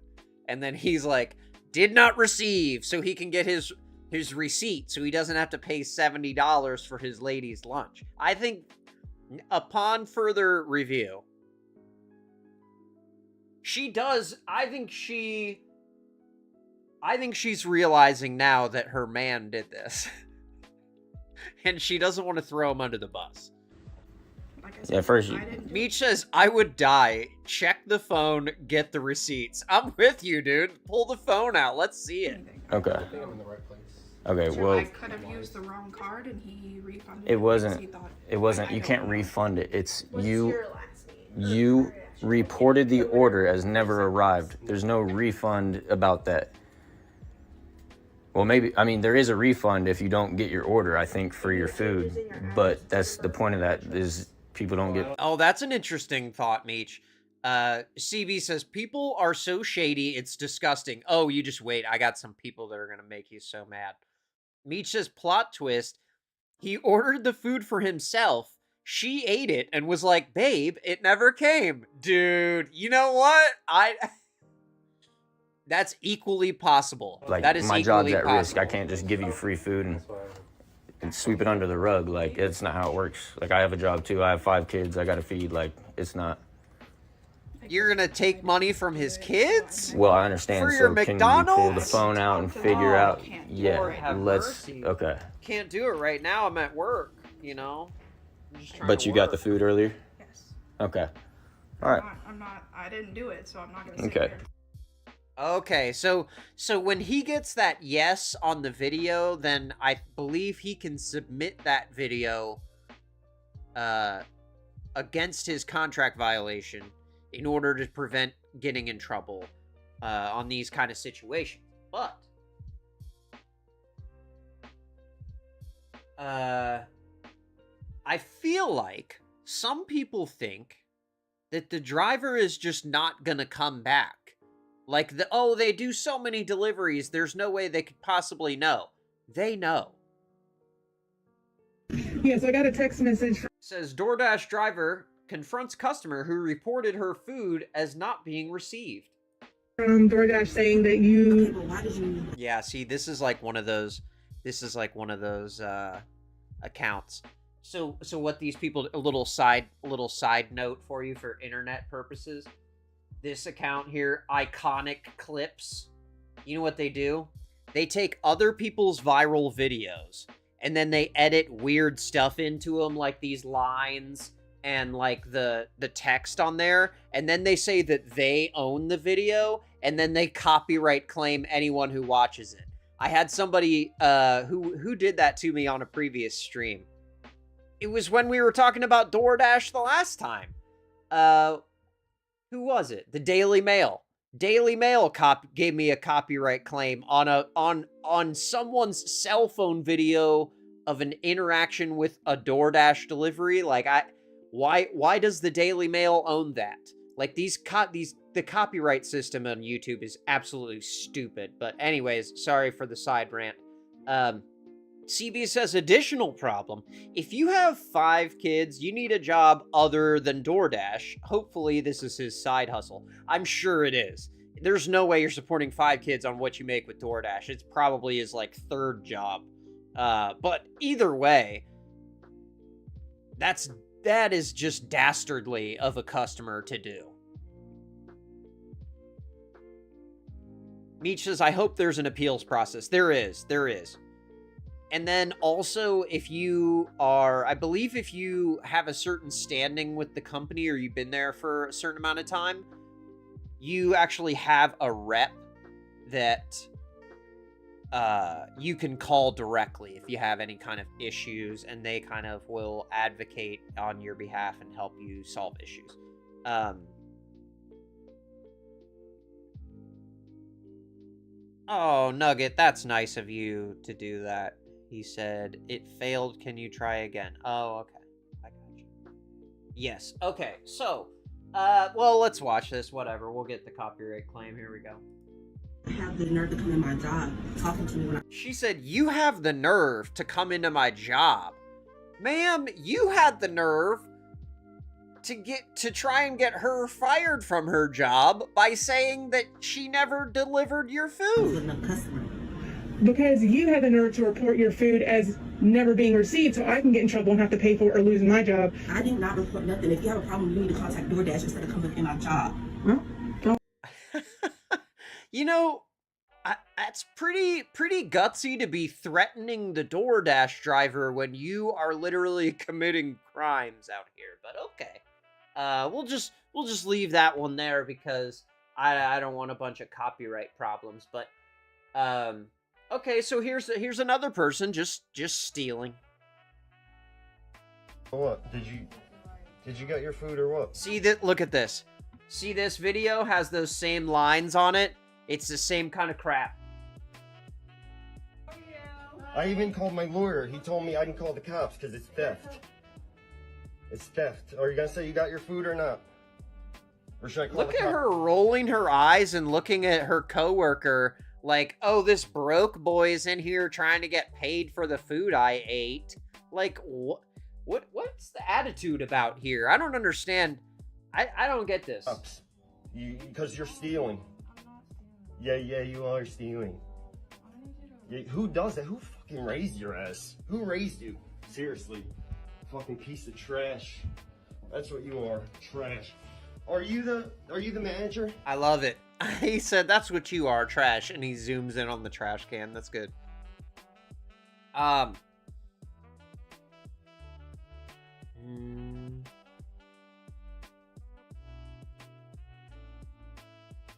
And then he's like, did not receive, so he can get his receipt, so he doesn't have to pay $70 for his lady's lunch. I think upon further review, she does, I think she's realizing now that her man did this. And she doesn't want to throw him under the bus. Like I Yeah, said, first I you- didn't do Meech says, I would die. Check the phone, get the receipts. I'm with you, dude. Pull the phone out. Let's see it. anything. Okay. Okay, So well, I could have used the wrong card and he refunded it because wasn't, he thought- it wasn't, I you don't can't know. refund it. It's What's you, your last name? you reported the order as never arrived. There's no refund about that. Well, maybe, I mean, there is a refund if you don't get your order, I think, for your food. But that's the point of that, is people don't get... Oh, that's an interesting thought, Meech. CB says, people are so shady, it's disgusting. Oh, you just wait. I got some people that are going to make you so mad. Meech says, plot twist. He ordered the food for himself. She ate it and was like, babe, it never came. Dude, you know what? That's equally possible. Like, that is my equally job's at risk. possible. I can't just give you free food and sweep it under the rug. Like, it's not how it works. Like, I have a job too. I have 5 kids I gotta feed. Like, it's not. You're gonna take money from his kids? Well, I understand. For So your can you pull the McDonald's? phone out and Oh, figure out? can't. Lord Yeah, have let's. mercy. Okay. Can't do it right now. I'm at work, you know? I'm just trying But to you got the work. food earlier? Yes. Okay. All right. I didn't do it, so I'm not gonna sit Okay. here. Okay, so when he gets that yes on the video, then I believe he can submit that video against his contract violation in order to prevent getting in trouble on these kind of situations. But I feel like some people think that the driver is just not gonna come back. Like, they do so many deliveries, there's no way they could possibly know. They know. Yes, I got a text message. Says DoorDash driver confronts customer who reported her food as not being received. From DoorDash saying that you... Yeah, see, this is like one of those accounts. So what these people, a little side note for you for internet purposes. This account here, Iconic Clips, you know what they do? They take other people's viral videos and then they edit weird stuff into them, like these lines and like the text on there, and then they say that they own the video, and then they copyright claim anyone who watches it. I had somebody who did that to me on a previous stream. It was when we were talking about DoorDash the last time. Who was it? The Daily Mail. Daily Mail gave me a copyright claim on someone's cell phone video of an interaction with a DoorDash delivery. Like, why does the Daily Mail own that? Like, the copyright system on YouTube is absolutely stupid. But anyways, sorry for the side rant. CB says, additional problem. If you have 5 kids, you need a job other than DoorDash. Hopefully this is his side hustle. I'm sure it is. there's no way you're supporting 5 kids on what you make with DoorDash. It's probably his like 3rd job. But either way, that is just dastardly of a customer to do. Meech says, I hope there's an appeals process. There is. And then also, if you are, I believe if you have a certain standing with the company or you've been there for a certain amount of time, you actually have a rep that you can call directly if you have any kind of issues, and they kind of will advocate on your behalf and help you solve issues. Oh, Nugget, that's nice of you to do that. He said, it failed. Can you try again? Oh, okay. I got you. Yes. Okay. So, well, let's watch this. Whatever. We'll get the copyright claim. Here we go. I have the nerve to come in my job talking to me when She said, you have the nerve to come into my job. Ma'am, you had the nerve to try and get her fired from her job by saying that she never delivered your food. Because you had the nerve to report your food as never being received, so I can get in trouble and have to pay for it or lose my job. I did not report nothing. If you have a problem, you need to contact DoorDash instead of coming in my job. You know, that's pretty gutsy to be threatening the DoorDash driver when you are literally committing crimes out here. But okay, we'll just leave that one there because I don't want a bunch of copyright problems. But okay, so here's another person just stealing. What did you get your food or what? See that? Look at this. See, this video has those same lines on it. It's the same kind of crap. I even called my lawyer. He told me I can call the cops because it's theft. It's theft. Are you gonna say you got your food or not? Or should I call Look the at cops? her rolling her eyes and looking at her coworker like, oh, this broke boy's in here trying to get paid for the food I ate. Like, what's the attitude about here? I don't understand. I don't get this. Because you're stealing. Yeah, you are stealing. Yeah, who does that? Who fucking raised your ass? Who raised you? Seriously. Fucking piece of trash. That's what you are. Trash. Are you the manager? I love it. He said, that's what you are, trash, and he zooms in on the trash can. That's good.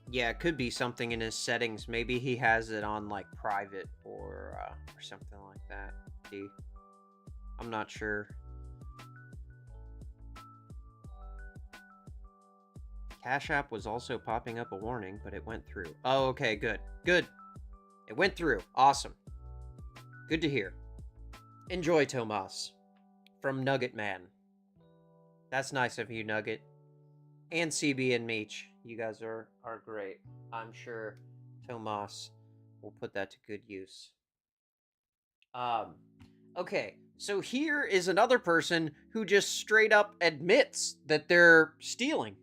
Yeah, it could be something in his settings. Maybe he has it on like private or something like that. See, I'm not sure. Cash App was also popping up a warning, but it went through. Oh, okay, good. Good. It went through. Awesome. Good to hear. Enjoy, Tomas. From Nugget Man. That's nice of you, Nugget. And CB and Meech. You guys are great. I'm sure Tomas will put that to good use. Okay, so here is another person who just straight up admits that they're stealing.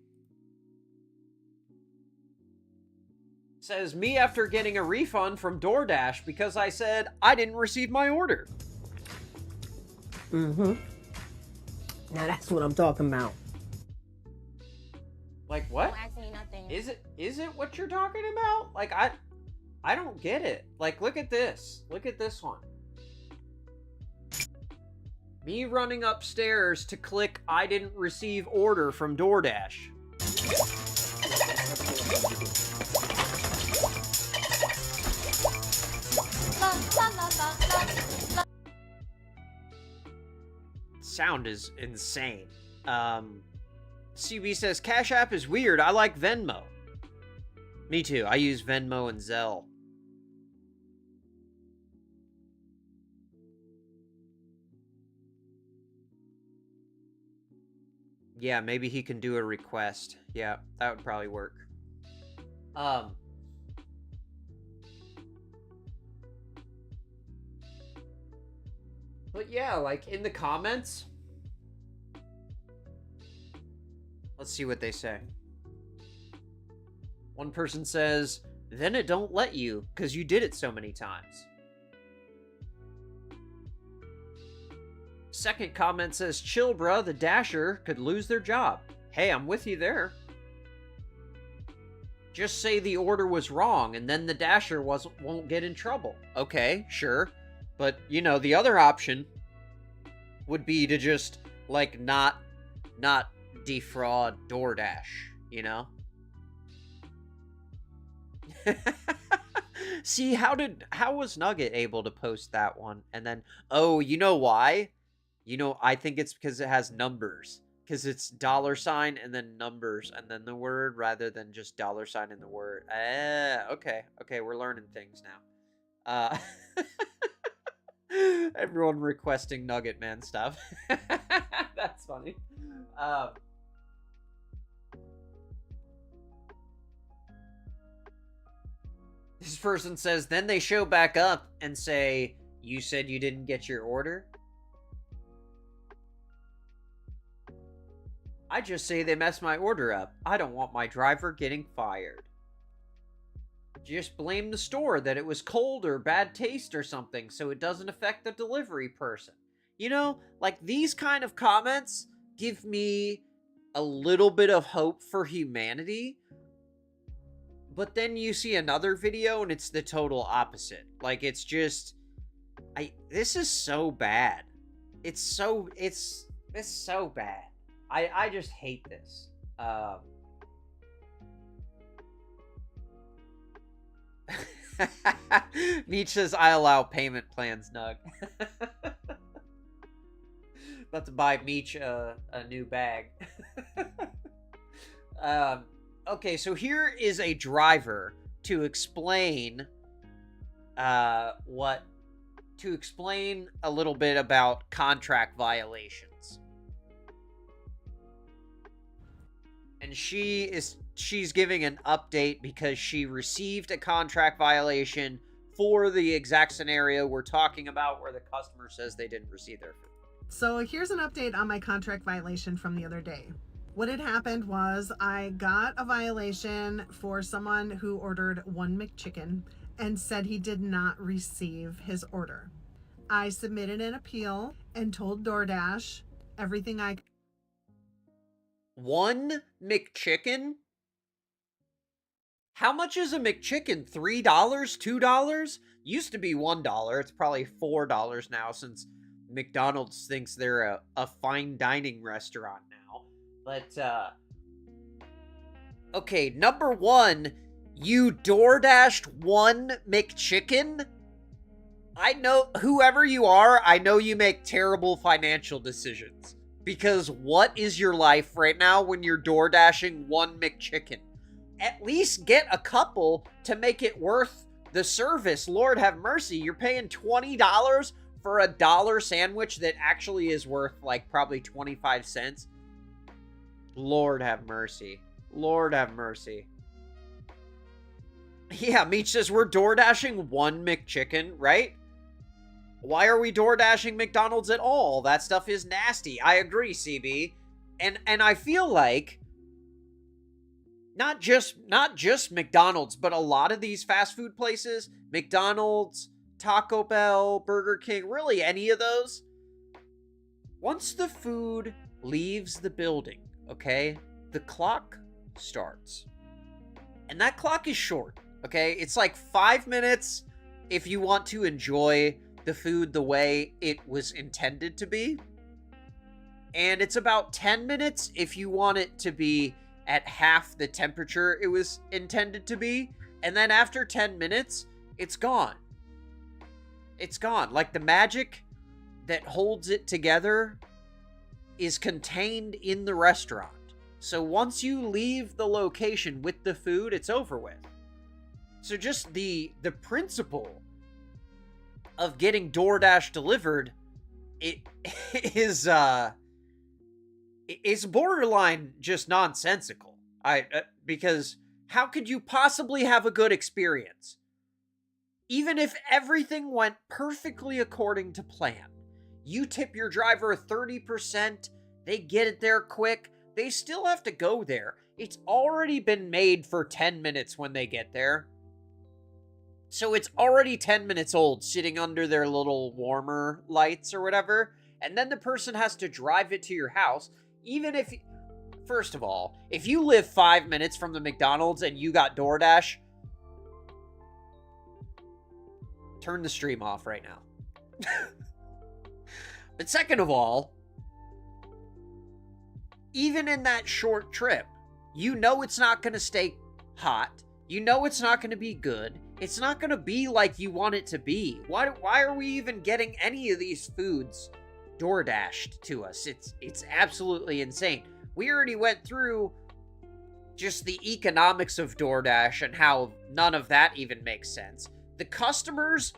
Says, me after getting a refund from DoorDash because I said I didn't receive my order. Now that's what I'm talking about. Like what? Is it what you're talking about? Like I don't get it. Like look at this. Look at this one. Me running upstairs to click I didn't receive order from DoorDash. Sound is insane. CB says, Cash App is weird. I like Venmo. Me too. I use Venmo and Zelle. Yeah, maybe he can do a request. Yeah, that would probably work. But yeah, like in the comments, let's see what they say. One person says, then it don't let you because you did it so many times. Second comment says, chill, bruh, the Dasher could lose their job. Hey, I'm with you there. Just say the order was wrong, and then the Dasher won't get in trouble. Okay, sure. But, you know, the other option would be to just, like, not defraud DoorDash, you know? See, how was Nugget able to post that one? And then, oh, you know why? You know, I think it's because it has numbers. Because it's $ and then numbers and then the word rather than just $ in the word. Okay. Okay, we're learning things now. Everyone requesting Nugget Man stuff. That's funny. This person says, then they show back up and say, you said you didn't get your order? I just say they messed my order up. I don't want my driver getting fired. Just blame the store that it was cold or bad taste or something so it doesn't affect the delivery person. You know, like these kind of comments give me a little bit of hope for humanity. But then you see another video and it's the total opposite. Like it's just this is so bad. It's so bad. I just hate this. Meech says, I allow payment plans, Nug. About to buy Meech a new bag. Okay, so here is a driver to explain a little bit about contract violations. And she's giving an update because she received a contract violation for the exact scenario we're talking about where the customer says they didn't receive their food. So here's an update on my contract violation from the other day. What had happened was I got a violation for someone who ordered 1 McChicken and said he did not receive his order. I submitted an appeal and told DoorDash everything I... 1 McChicken? How much is a McChicken? $3? $2? Used to be $1. It's probably $4 now since McDonald's thinks they're a fine dining restaurant now. But, okay, number one, you DoorDashed 1 McChicken? I know, whoever you are, I know you make terrible financial decisions. Because what is your life right now when you're DoorDashing 1 McChicken? At least get a couple to make it worth the service. Lord have mercy. You're paying $20 for a $1 sandwich that actually is worth like probably 25 cents. Lord have mercy. Lord have mercy. Yeah, Meech says we're DoorDashing 1 McChicken, right? Why are we DoorDashing McDonald's at all? That stuff is nasty. I agree, CB. And I feel like not just McDonald's, but a lot of these fast food places, McDonald's, Taco Bell, Burger King, really any of those, once the food leaves the building, okay, the clock starts. And that clock is short, okay? It's like 5 minutes if you want to enjoy the food the way it was intended to be. And it's about 10 minutes if you want it to be at half the temperature it was intended to be. And then after 10 minutes, it's gone. It's gone. Like the magic that holds it together is contained in the restaurant. So once you leave the location with the food, it's over with. So just the principle of getting DoorDash delivered, is borderline just nonsensical. Because how could you possibly have a good experience? Even if everything went perfectly according to plan. You tip your driver 30%, they get it there quick, They still have to go there. It's already been made for 10 minutes when they get there. So it's already 10 minutes old, sitting under their little warmer lights or whatever. And then the person has to drive it to your house. Even if, first of all, if you live 5 minutes from the McDonald's and you got DoorDash, turn the stream off right now. But second of all, even in that short trip, you know it's not going to stay hot. You know it's not going to be good. It's not going to be like you want it to be. Why are we even getting any of these foods DoorDashed to us? It's absolutely insane. We already went through just the economics of DoorDash and how none of that even makes sense. The customers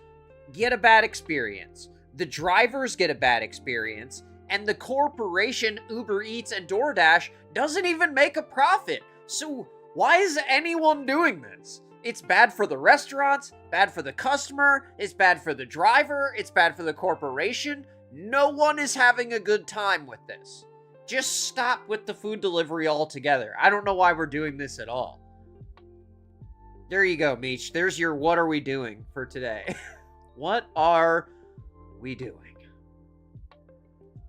get a bad experience. The drivers get a bad experience. And the corporation Uber Eats and DoorDash doesn't even make a profit. So why is anyone doing this? It's bad for the restaurants, bad for the customer, it's bad for the driver, it's bad for the corporation. No one is having a good time with this. Just stop with the food delivery altogether. I don't know why we're doing this at all. There you go, Meech. There's your what are we doing for today. What are we doing?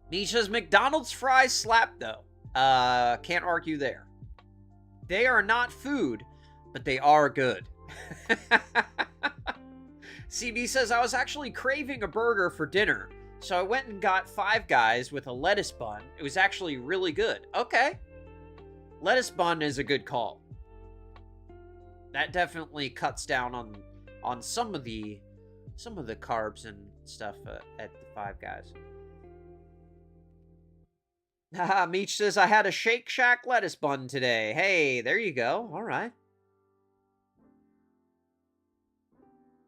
Meech says McDonald's fries slap though. Can't argue there. They are not food, but they are good. CB says, I was actually craving a burger for dinner, so I went and got Five Guys with a lettuce bun. It was actually really good. Okay. Lettuce bun is a good call. That definitely cuts down on some of the carbs and stuff at the Five Guys. Haha, Meech says, I had a Shake Shack lettuce bun today. Hey, there you go. All right.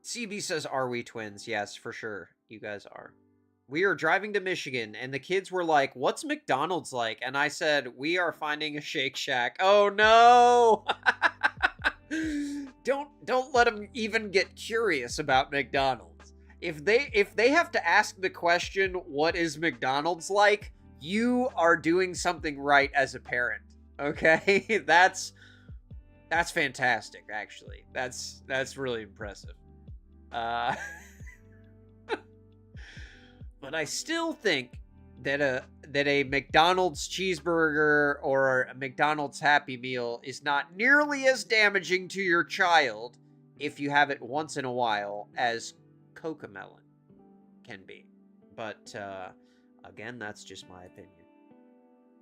CB says, are we twins? Yes, for sure. You guys are. We are driving to Michigan, and the kids were like, what's McDonald's like? And I said, we are finding a Shake Shack. Oh, no! Don't let them even get curious about McDonald's. If they have to ask the question, what is McDonald's like? You are doing something right as a parent, okay? That's fantastic, actually. That's really impressive. But I still think that a McDonald's cheeseburger or a McDonald's Happy Meal is not nearly as damaging to your child if you have it once in a while as Cocomelon can be. But again, that's just my opinion.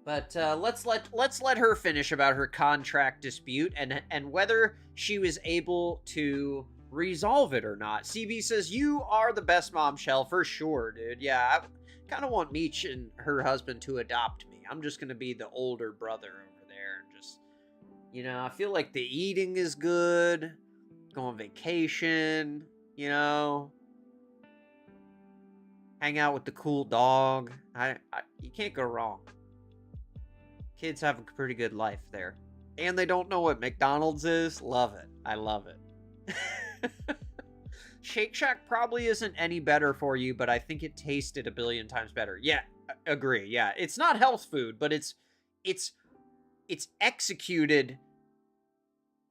But let's let her finish about her contract dispute and whether she was able to resolve it or not. CB says, you are the best mom, Shell, for sure, dude. Yeah, I kind of want Meech and her husband to adopt me. I'm just going to be the older brother over there. And just, you know, I feel like the eating is good. Go on vacation, you know. Hang out with the cool dog. You can't go wrong. Kids have a pretty good life there. And they don't know what McDonald's is. Love it. I love it. Shake Shack probably isn't any better for you, but I think it tasted a billion times better. Yeah, agree. Yeah, it's not health food, but it's executed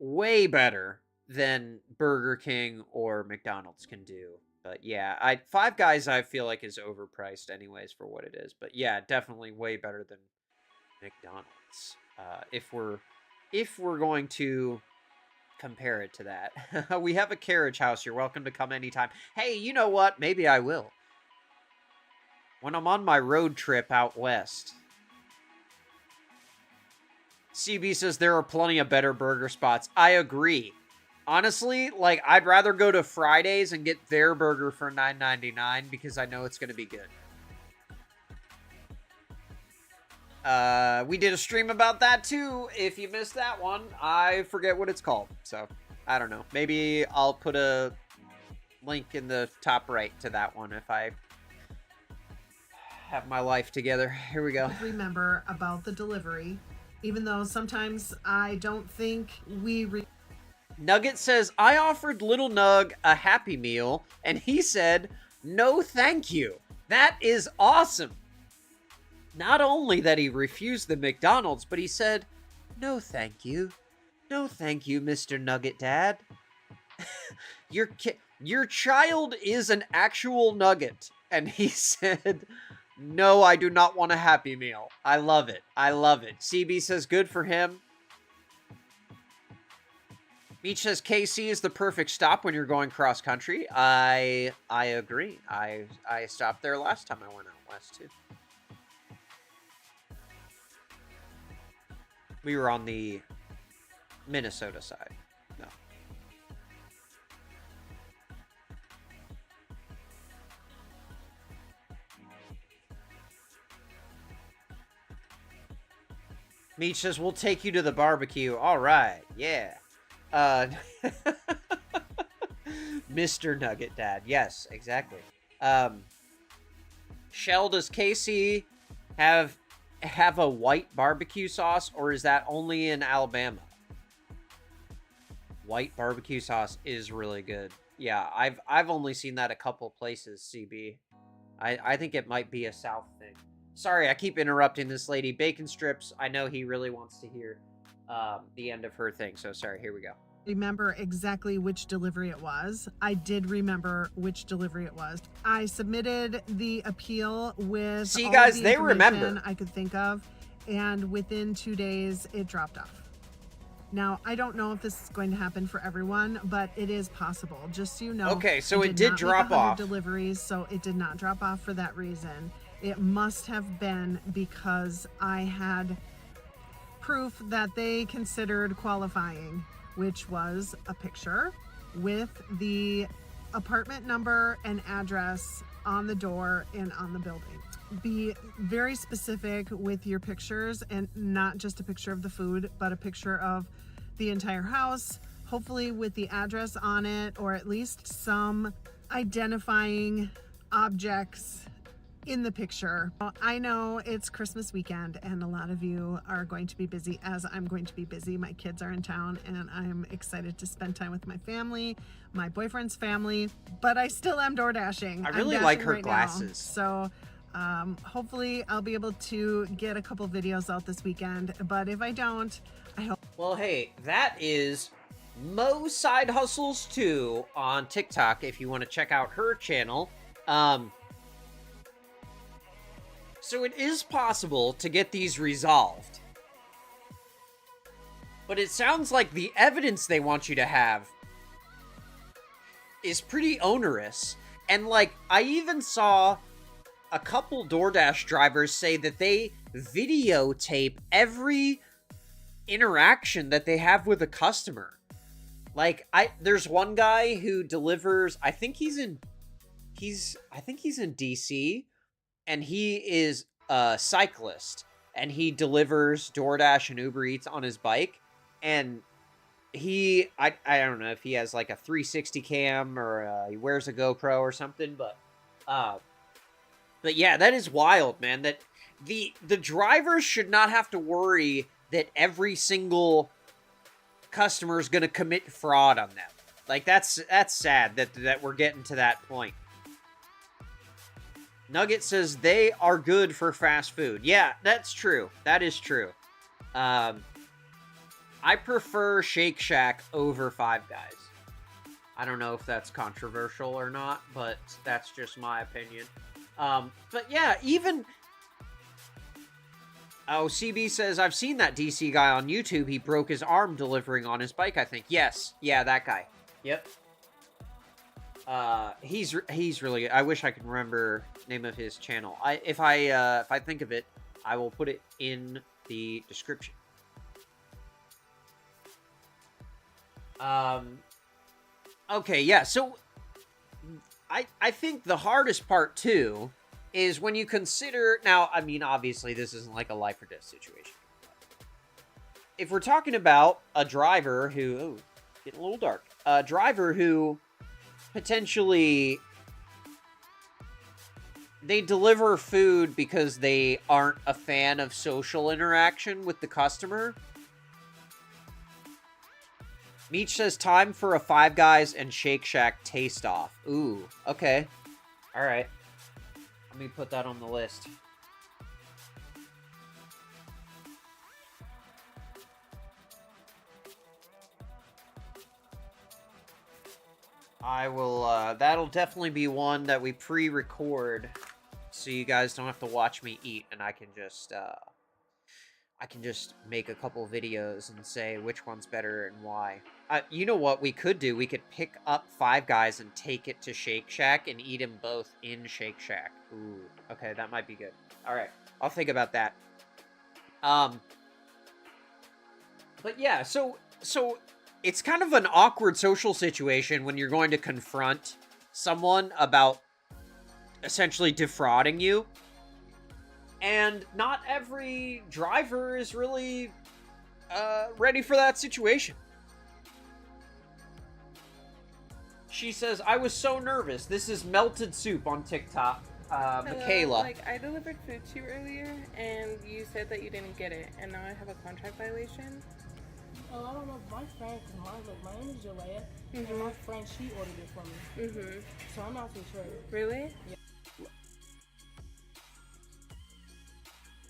way better than Burger King or McDonald's can do. But yeah, Five Guys I feel like is overpriced anyways for what it is. But yeah, definitely way better than McDonald's. If we're going to compare it to that. We have a carriage house. You're welcome to come anytime. Hey, you know what? Maybe I will. When I'm on my road trip out west. CB says there are plenty of better burger spots. I agree. Honestly, like, I'd rather go to Fridays and get their burger for $9.99 because I know it's going to be good. We did a stream about that too. If you missed that one, I forget what it's called. So, I don't know. Maybe I'll put a link in the top right to that one if I have my life together. Here we go. Remember about the delivery, even though sometimes I don't think we... Nugget says, I offered Little Nug a Happy Meal, and he said, no thank you. That is awesome. Not only that he refused the McDonald's, but he said, "No, thank you. No, thank you, Mr. Nugget Dad. Your child is an actual nugget." And he said, "No, I do not want a Happy Meal." I love it. I love it. CB says, good for him. Meech says, KC is the perfect stop when you're going cross country. I agree. I stopped there last time I went out west, too. We were on the Minnesota side. No. Meech says, we'll take you to the barbecue. All right. Yeah. Mr. Nugget Dad. Yes, exactly. Shell, does KC have a white barbecue sauce, or is that only in Alabama? White barbecue sauce is really good. Yeah, I've only seen that a couple places, CB. I think it might be a South thing. Sorry, I keep interrupting this lady. Bacon strips, I know he really wants to hear the end of her thing, so sorry, here we go. Remember exactly which delivery it was. I did remember which delivery it was. I submitted the appeal with See, all guys, the they information remember. I could think of, and within 2 days, it dropped off. Now, I don't know if this is going to happen for everyone, but it is possible. Just so you know. Okay, so I it did not drop make 100 off. deliveries, so it did not drop off for that reason. It must have been because I had proof that they considered qualifying, which was a picture with the apartment number and address on the door and on the building. Be very specific with your pictures, and not just a picture of the food, but a picture of the entire house, hopefully with the address on it, or at least some identifying objects in the picture. I know it's Christmas weekend and a lot of you are going to be busy, as I'm going to be busy. My kids are in town and I'm excited to spend time with my family, my boyfriend's family, but I still am door dashing. I really I'm like dashing her right glasses. now. So hopefully I'll be able to get a couple videos out this weekend, but if I don't, I hope. Well, hey, that is Mo Side Hustles 2 on TikTok if you want to check out her channel. So it is possible to get these resolved. But it sounds like the evidence they want you to have is pretty onerous. And, like, I even saw a couple DoorDash drivers say that they videotape every interaction that they have with a customer. Like, there's one guy who delivers, I think he's in DC, and he is a cyclist, and he delivers DoorDash and Uber Eats on his bike, and I don't know if he has like a 360 cam or he wears a GoPro or something, but yeah, that is wild, man. That the drivers should not have to worry that every single customer is going to commit fraud on them. Like, that's sad that we're getting to that point. Nugget says they are good for fast food. Yeah, that's true. That is true. I prefer Shake Shack over Five Guys. I don't know if that's controversial or not, but that's just my opinion. But yeah, even... Oh, CB says, I've seen that DC guy on YouTube. He broke his arm delivering on his bike, I think. Yes. Yeah, that guy. Yep. He's really good. I wish I could remember the name of his channel. If I think of it, I will put it in the description. Okay, yeah, so I think the hardest part too is when you consider, now, I mean, obviously this isn't like a life or death situation. If we're talking about a driver who, oh, getting a little dark, a driver who potentially they deliver food because they aren't a fan of social interaction with the customer. Meech says time for a Five Guys and Shake Shack taste off. Ooh, okay. All right. Let me put that on the list. I will, that'll definitely be one that we pre-record, so you guys don't have to watch me eat, and I can just make a couple videos and say which one's better and why. You know what we could do? We could pick up Five Guys and take it to Shake Shack and eat them both in Shake Shack. Ooh, okay, that might be good. Alright, I'll think about that. But yeah, so it's kind of an awkward social situation when you're going to confront someone about essentially defrauding you. And not every driver is really ready for that situation. She says, I was so nervous. This is Melted Soup on TikTok. Michaela. Like, I delivered food to you earlier, and you said that you didn't get it, and now I have a contract violation. Oh, I don't know. My friend, cause my name is Jalea, and my friend, she ordered it for me. So I'm not too sure. Really? Yeah.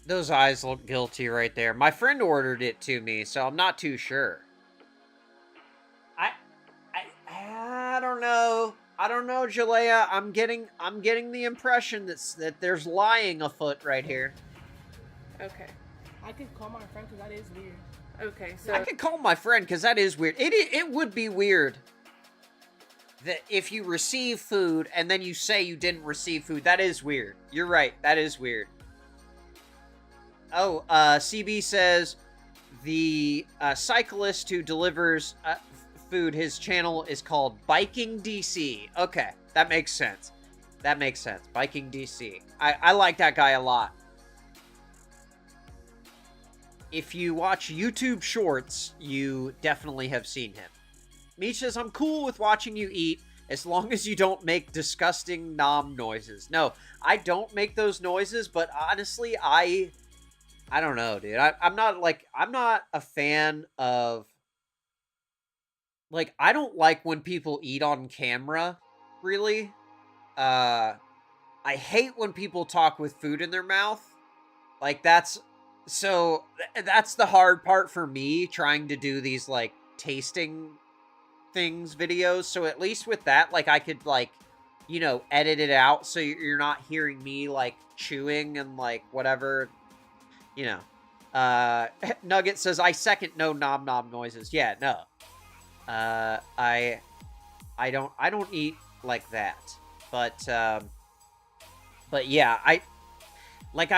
Those eyes look guilty right there. My friend ordered it to me, so I'm not too sure. I don't know. I don't know, Jalea. I'm getting the impression that there's lying afoot right here. Okay. I could call my friend because that is weird. Okay, so I could call my friend because that is weird. It would be weird that if you receive food and then you say you didn't receive food. That is weird. You're right. That is weird. Oh, CB says the cyclist who delivers food, his channel is called Biking DC. Okay, that makes sense. That makes sense. Biking DC. I like that guy a lot. If you watch YouTube Shorts, you definitely have seen him. Meech says, I'm cool with watching you eat as long as you don't make disgusting nom noises. No, I don't make those noises, but honestly, I don't know, dude. I'm not a fan of, like, I don't like when people eat on camera, really. I hate when people talk with food in their mouth. Like, that's the hard part for me, trying to do these, like, tasting things videos. So at least with that, like, I could, like, you know, edit it out so you're not hearing me, like, chewing and, like, whatever, you know. Nugget says, I second no nom nom noises. Yeah, no. I don't eat like that. But yeah, I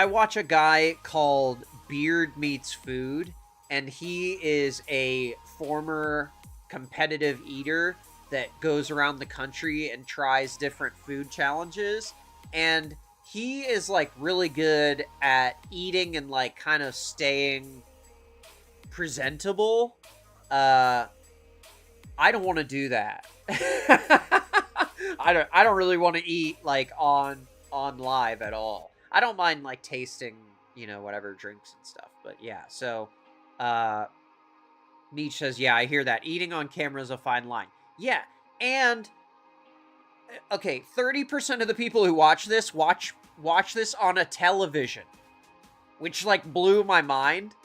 watch a guy called Beard Meets Food, and he is a former competitive eater that goes around the country and tries different food challenges, and he is, like, really good at eating and, like, kind of staying presentable. I don't want to do that. I don't really want to eat, like, on live at all. I don't mind, like, tasting, you know, whatever drinks and stuff. But yeah, so Meech says, yeah, I hear that. Eating on camera is a fine line. Yeah, and okay, 30% of the people who watch this this on a television, which, like, blew my mind.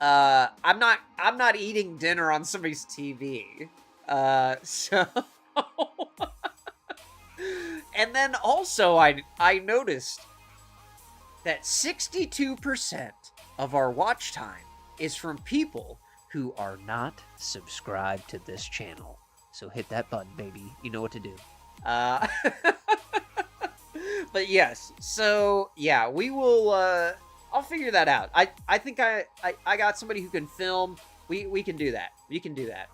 I'm not eating dinner on somebody's TV. So and then also I noticed that 62% of our watch time is from people who are not subscribed to this channel. So hit that button, baby. You know what to do. But yes, so yeah, we will, I'll figure that out. I think I got somebody who can film. We can do that. We can do that.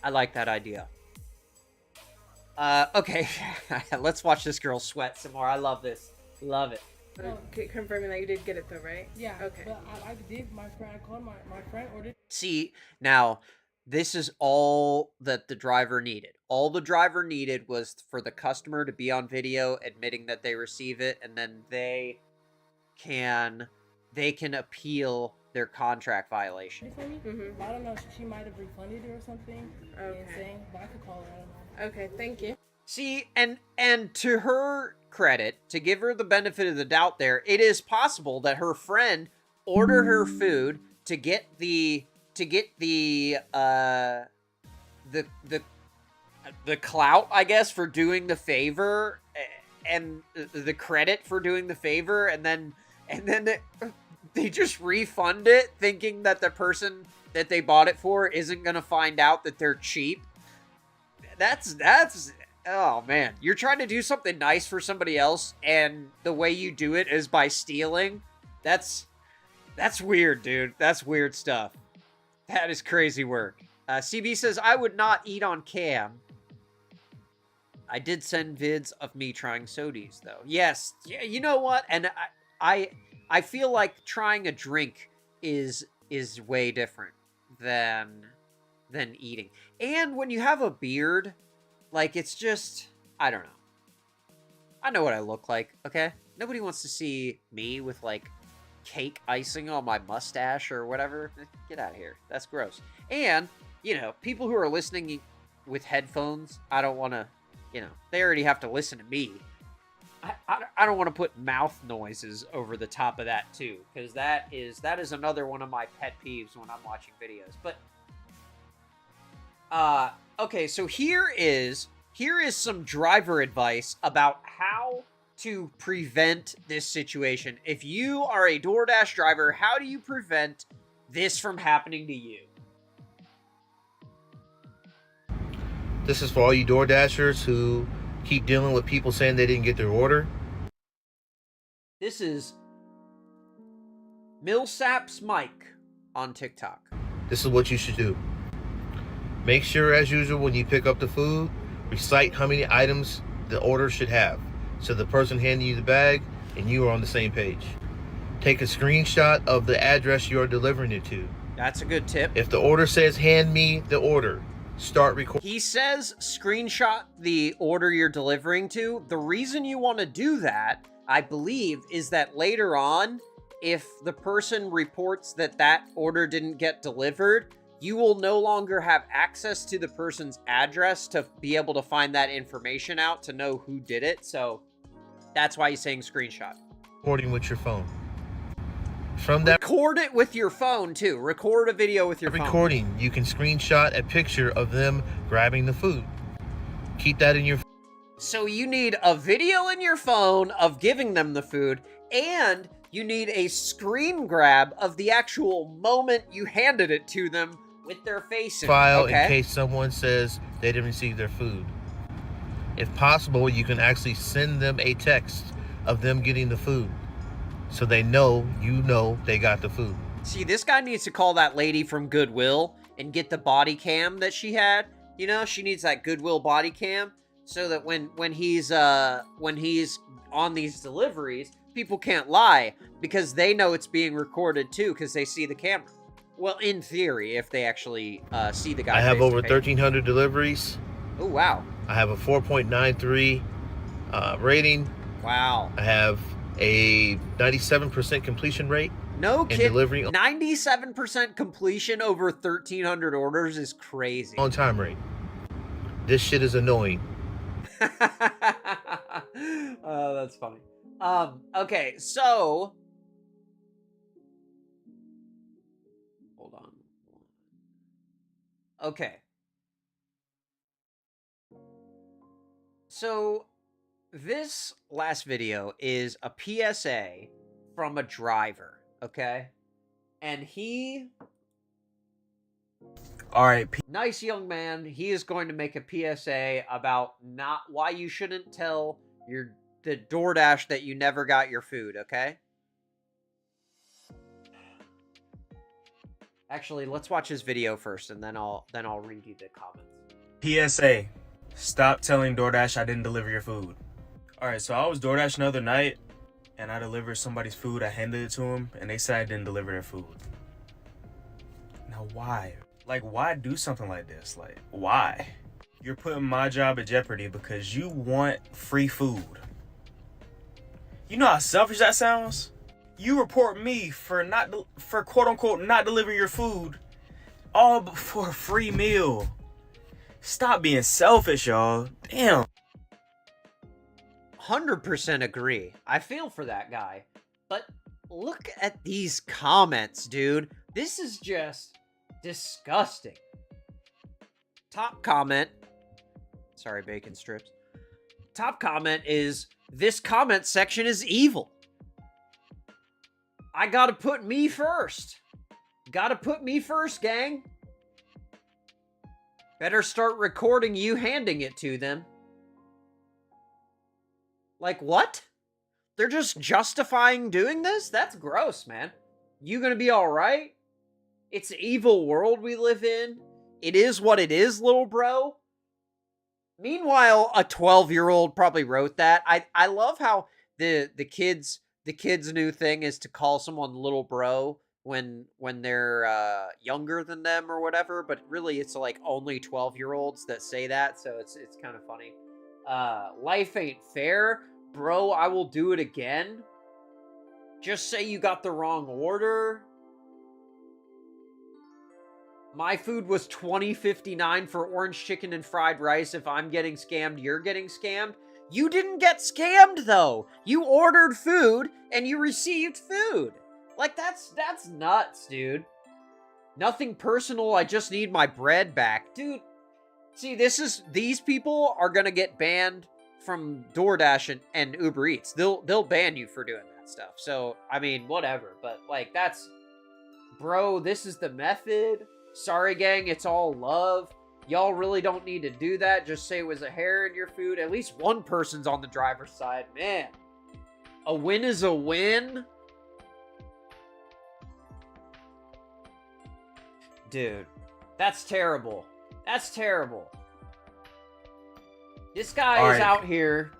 I like that idea. Okay, let's watch this girl sweat some more. I love this. Love it. Confirming that you did get it though, right? Yeah. Okay. But I did. My friend, I called my friend ordered. See, now, this is all that the driver needed. All the driver needed was for the customer to be on video admitting that they receive it, and then they can appeal their contract violation. Mm-hmm. I don't know. She might have refunded it or something. Okay. Insane, but I could call her. I don't know. Okay. Thank you. See, and to her credit, to give her the benefit of the doubt there, it is possible that her friend ordered her food to get the the clout, I guess, for doing the favor and the credit for doing the favor, and then they just refund it, thinking that the person that they bought it for isn't gonna find out that they're cheap. That's oh man, you're trying to do something nice for somebody else, and the way you do it is by stealing. That's weird, dude. That's weird stuff. That is crazy work. CB says, I would not eat on cam. I did send vids of me trying sodies, though. Yes, yeah, you know what? And I feel like trying a drink is way different than eating. And when you have a beard, like, it's just, I don't know. I know what I look like, okay? Nobody wants to see me with, like, cake icing on my mustache or whatever. Get out of here. That's gross. And, you know, people who are listening with headphones, I don't want to, you know, they already have to listen to me. I don't want to put mouth noises over the top of that too, because that is another one of my pet peeves when I'm watching videos. But okay, so here is some driver advice about how to prevent this situation. If you are a DoorDash driver, how do you prevent this from happening to you? This is for all you DoorDashers who keep dealing with people saying they didn't get their order. This is Millsaps Mike on TikTok. This is what you should do. Make sure, as usual, when you pick up the food, recite how many items the order should have, so the person handing you the bag and you are on the same page. Take a screenshot of the address you are delivering it to. That's a good tip. If the order says, hand me the order, start recording. He says screenshot the order you're delivering to. The reason you want to do that, I believe, is that later on, if the person reports that that order didn't get delivered, you will no longer have access to the person's address to be able to find that information out to know who did it. So that's why he's saying screenshot. Recording with your phone. From that, record it with your phone too. Record a video with your phone. Recording, you can screenshot a picture of them grabbing the food. Keep that in your. So you need a video in your phone of giving them the food, and you need a screen grab of the actual moment you handed it to them with their face in it. File Okay? in case someone says they didn't receive their food. If possible, you can actually send them a text of them getting the food, so they know you know they got the food. See, this guy needs to call that lady from Goodwill and get the body cam that she had. You know, she needs that Goodwill body cam so that when he's on these deliveries, people can't lie because they know it's being recorded too because they see the camera. Well, in theory, if they actually see the guy. I have over 1,300 deliveries. Oh, wow. I have a 4.93 rating. Wow. I have a 97% completion rate. No kidding. Delivering 97% completion over 1,300 orders is crazy. On time rate. This shit is annoying. Oh, that's funny. Okay, so hold on. Okay. So this last video is a PSA from a driver, okay? And he... Alright. Nice young man. He is going to make a PSA about why you shouldn't tell the DoorDash that you never got your food, okay? Actually, let's watch his video first, and then I'll read you the comments. PSA. Stop telling DoorDash I didn't deliver your food. Alright, so I was DoorDashing the other night, and I delivered somebody's food. I handed it to them, and they said I didn't deliver their food. Now, why? Like, why do something like this? Like, why? You're putting my job at jeopardy because you want free food. You know how selfish that sounds? You report me for quote unquote not delivering your food, all for a free meal. Stop being selfish, y'all. Damn. 100% agree. I feel for that guy. But look at these comments, dude. This is just disgusting. Top comment. Sorry, bacon strips. Top comment is, this comment section is evil. I gotta put me first. Gotta put me first, gang. Better start recording you handing it to them. Like, what? They're just justifying doing this? That's gross, man. You gonna be alright? It's an evil world we live in. It is what it is, little bro. Meanwhile, a 12-year-old probably wrote that. I love how the kids' new thing is to call someone little bro when they're younger than them or whatever, but really it's like only 12-year-olds that say that, so it's kind of funny. Life ain't fair. Bro, I will do it again. Just say you got the wrong order. My food was $20.59 for orange chicken and fried rice. If I'm getting scammed, you're getting scammed. You didn't get scammed, though. You ordered food, and you received food. Like, that's nuts, dude. Nothing personal, I just need my bread back. Dude, see, these people are gonna get banned from DoorDash and Uber Eats. They'll ban you for doing that stuff. So, I mean, whatever. But, like, that's... Bro, this is the method. Sorry, gang, it's all love. Y'all really don't need to do that. Just say it was a hair in your food. At least one person's on the driver's side. Man, a win is a win. Dude, that's terrible. That's terrible. This guy is out here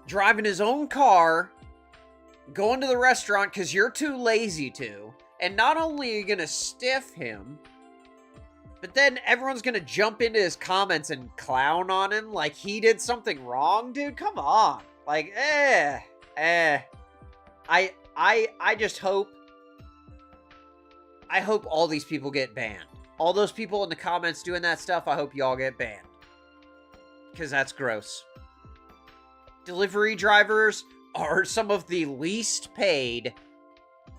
driving his own car, going to the restaurant because you're too lazy to. And not only are you going to stiff him, but then everyone's going to jump into his comments and clown on him like he did something wrong, dude. Come on. Like, I just hope... I hope all these people get banned. All those people in the comments doing that stuff, I hope y'all get banned. Because that's gross. Delivery drivers are some of the least paid,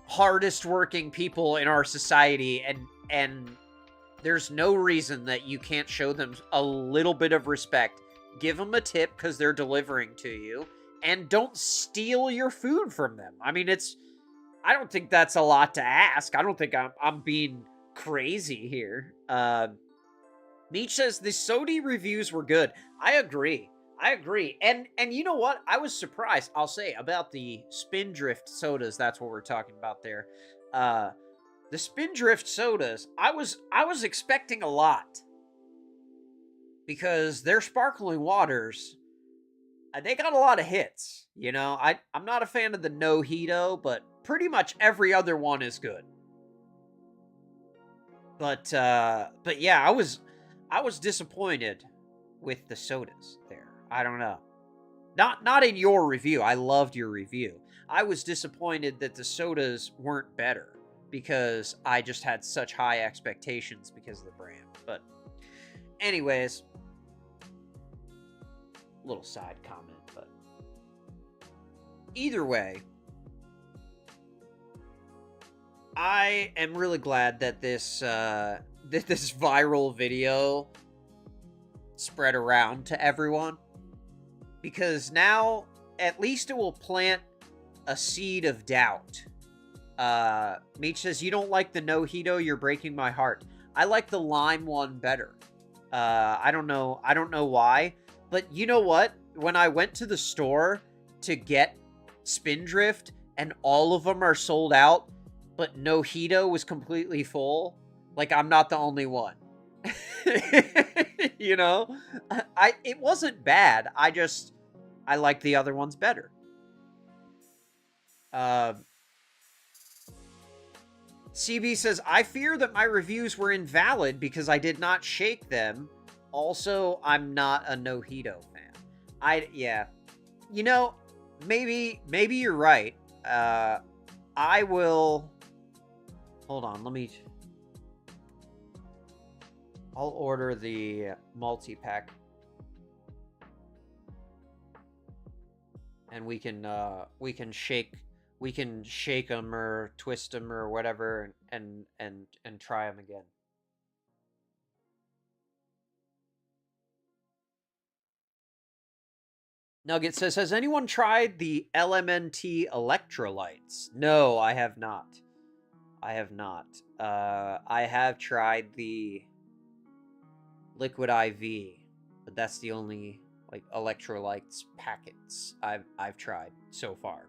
hardest working people in our society, and there's no reason that you can't show them a little bit of respect. Give them a tip because they're delivering to you, and don't steal your food from them. I mean, I don't think that's a lot to ask. I don't think I'm being crazy here. Meech says the Sodi reviews were good. I agree. And you know what? I was surprised, I'll say, about the Spindrift sodas. That's what we're talking about there. The Spindrift sodas, I was expecting a lot. Because their sparkling waters, they got a lot of hits. You know, I'm not a fan of the Nojito, but pretty much every other one is good. But yeah, I was disappointed with the sodas there. I don't know. Not in your review. I loved your review. I was disappointed that the sodas weren't better because I just had such high expectations because of the brand. But anyways, little side comment, but either way, I am really glad that this viral video spread around to everyone, because now at least it will plant a seed of doubt. Meech says, you don't like the Nojito, you're breaking my heart. I like the lime one better. I don't know why, but you know what? When I went to the store to get Spindrift and all of them are sold out, but Nojito was completely full, like I'm not the only one. You know? It wasn't bad. I like the other ones better. CB says, I fear that my reviews were invalid because I did not shake them. Also, I'm not a Nojito fan. Yeah. You know, maybe you're right. I will... Hold on, I'll order the multi-pack. And we can shake them or twist them or whatever and try them again. Nugget says, has anyone tried the LMNT electrolytes? No, I have not. I have not. I have tried the Liquid IV, but that's the only like electrolytes packets I've tried so far.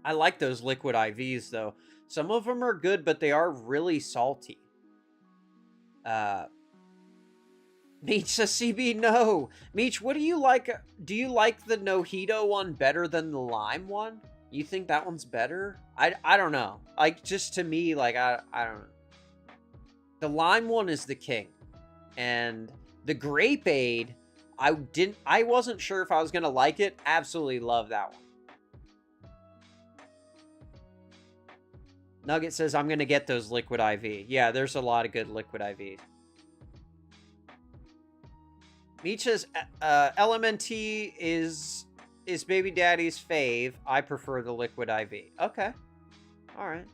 I like those Liquid IVs though. Some of them are good, but they are really salty. Meech says, CB, no. Meech, what do you like? Do you like the Nojito one better than the lime one? You think that one's better? I don't know. Like, just to me, like, I don't know. The lime one is the king. And the grape aid, I wasn't sure if I was gonna like it. Absolutely love that one. Nugget says, I'm gonna get those Liquid IV. Yeah, there's a lot of good Liquid IVs. Meech says, LMNT is baby daddy's fave. I prefer the Liquid IV. Okay. Alright.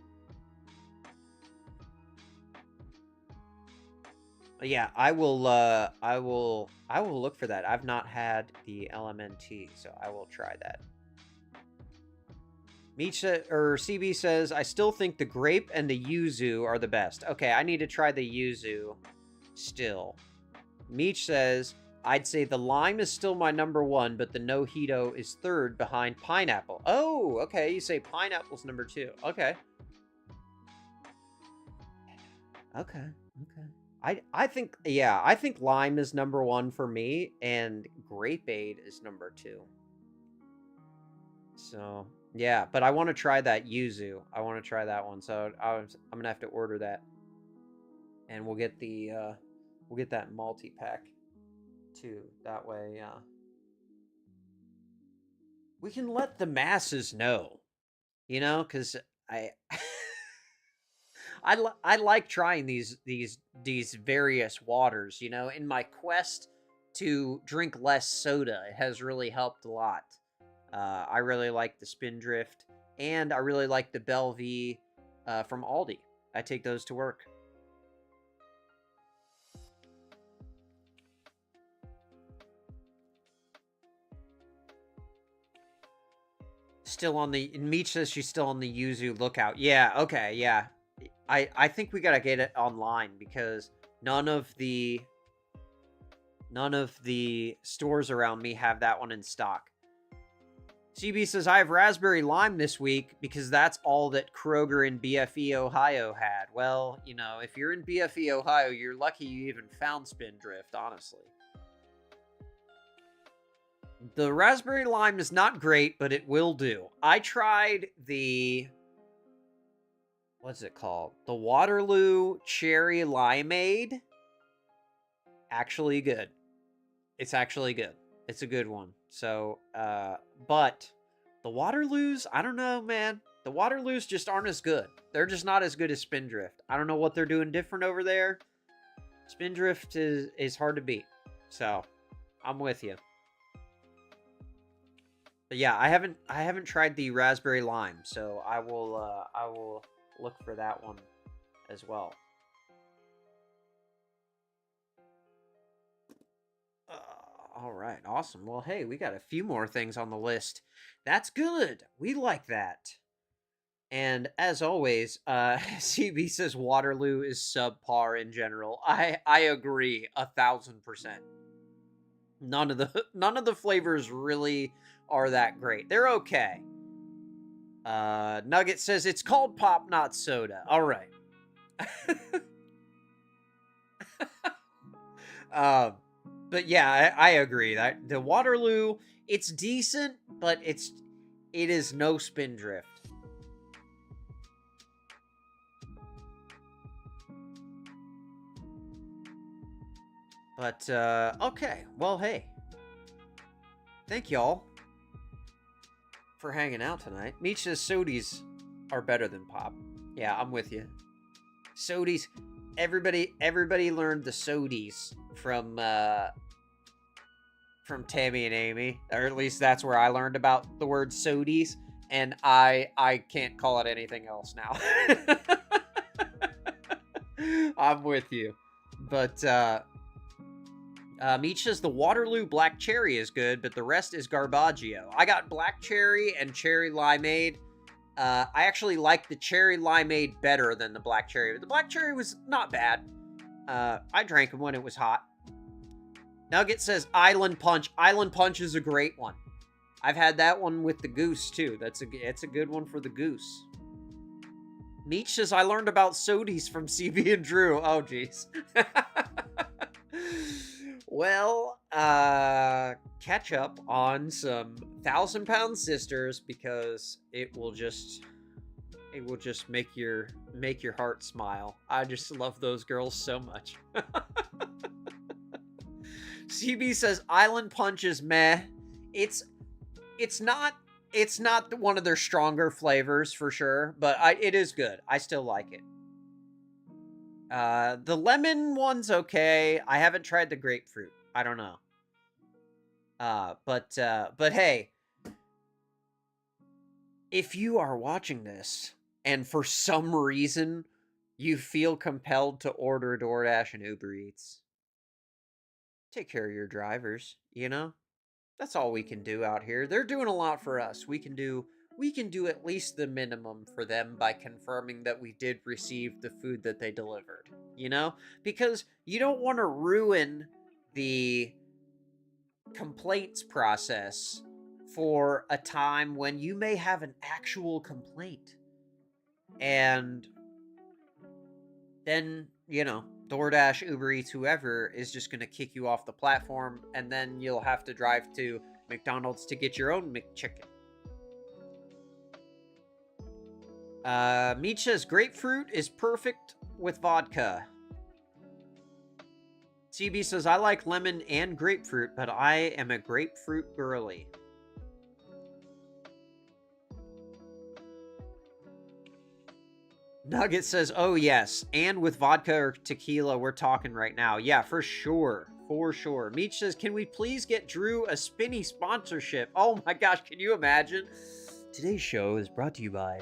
Yeah, I will look for that. I've not had the LMNT, so I will try that. Meech or CB says, I still think the grape and the yuzu are the best. Okay, I need to try the yuzu still. Meech says, I'd say the lime is still my number one, but the Nojito is third behind pineapple. Oh, okay. You say pineapple's number two. Okay. Okay. I think, yeah, I think lime is number one for me, and grape aid is number two. So, yeah, but I want to try that yuzu. I want to try that one, so I'm gonna have to order that, and we'll get that multi-pack too. That way, we can let the masses know, you know, because I like trying these various waters, you know. In my quest to drink less soda, it has really helped a lot. I really like the Spindrift, and I really like the Bellevue from Aldi. I take those to work. Still on the... Meech says she's still on the yuzu lookout. Yeah, okay, yeah. I think we gotta get it online, because none of the stores around me have that one in stock. CB says, I have raspberry lime this week because that's all that Kroger in BFE, Ohio had. Well, you know, if you're in BFE, Ohio, you're lucky you even found Spindrift, honestly. The raspberry lime is not great, but it will do. I tried the... What's it called? The Waterloo Cherry Limeade. Actually good. It's actually good. It's a good one. So, but the Waterloos, I don't know, man. The Waterloos just aren't as good. They're just not as good as Spindrift. I don't know what they're doing different over there. Spindrift is hard to beat. So, I'm with you. But yeah, I haven't tried the raspberry lime, so I will look for that one as well. All right, awesome. Well, hey, we got a few more things on the list. That's good. We like that. And as always, CB says Waterloo is subpar in general. I agree 1000%. None of the flavors really are that great. They're okay. Nugget says it's called pop, not soda. All right. But yeah, I agree that the Waterloo, it's decent, but it is no Spindrift. But okay, well, hey, thank y'all for hanging out tonight. Meech says sodies are better than pop. Yeah, I'm with you. Sodies, everybody learned the sodies from Tammy and Amy, or at least that's where I learned about the word sodies, and I can't call it anything else now. I'm with you, but Meech says the Waterloo Black Cherry is good, but the rest is garbaggio. I got Black Cherry and Cherry Limeade. I actually like the Cherry Limeade better than the Black Cherry. The Black Cherry was not bad. I drank it when it was hot. Nugget says Island Punch. Island Punch is a great one. I've had that one with the goose, too. It's a good one for the goose. Meech says, I learned about sodies from CB and Drew. Oh, jeez. Well, catch up on some 1,000-pound sisters because it will just make your heart smile. I just love those girls so much. CB says Island Punch is meh. It's not one of their stronger flavors for sure, but it is good. I still like it. The lemon one's okay. I haven't tried the grapefruit. I don't know. But hey, if you are watching this and for some reason you feel compelled to order DoorDash and Uber Eats, take care of your drivers, you know? That's all we can do out here. They're doing a lot for us. We can do at least the minimum for them by confirming that we did receive the food that they delivered, you know? Because you don't want to ruin the complaints process for a time when you may have an actual complaint. And then, you know, DoorDash, Uber Eats, whoever is just going to kick you off the platform, and then you'll have to drive to McDonald's to get your own McChicken. Meech says grapefruit is perfect with vodka. CB says I like lemon and grapefruit, but I am a grapefruit girly. Nugget says, oh yes, and with vodka or tequila, we're talking right now. Yeah, for sure. For sure. Meech says, can we please get Drew a Spinny sponsorship? Oh my gosh, can you imagine? Today's show is brought to you by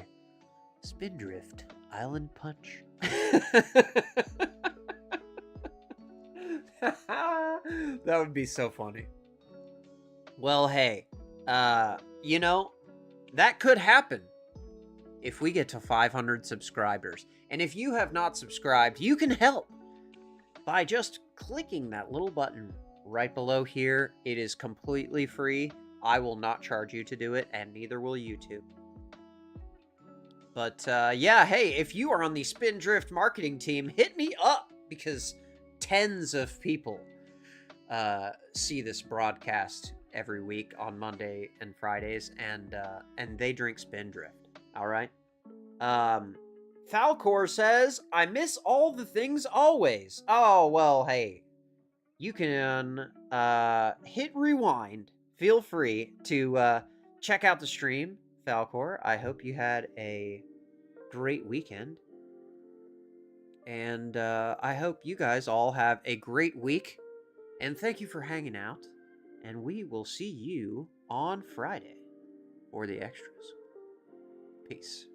Spindrift Island Punch. That would be so funny. Well, hey, you know, that could happen if we get to 500 subscribers. And if you have not subscribed, you can help by just clicking that little button right below here. It is completely free. I will not charge you to do it, and neither will YouTube. But yeah, hey, if you are on the Spindrift marketing team, hit me up, because tens of people see this broadcast every week on Monday and Fridays, and they drink Spindrift. All right. Falcor says, I miss all the things always. Oh, well, hey, you can hit rewind. Feel free to check out the stream, Falcor. I hope you had a great weekend. And I hope you guys all have a great week. And thank you for hanging out. And we will see you on Friday for the extras. Peace.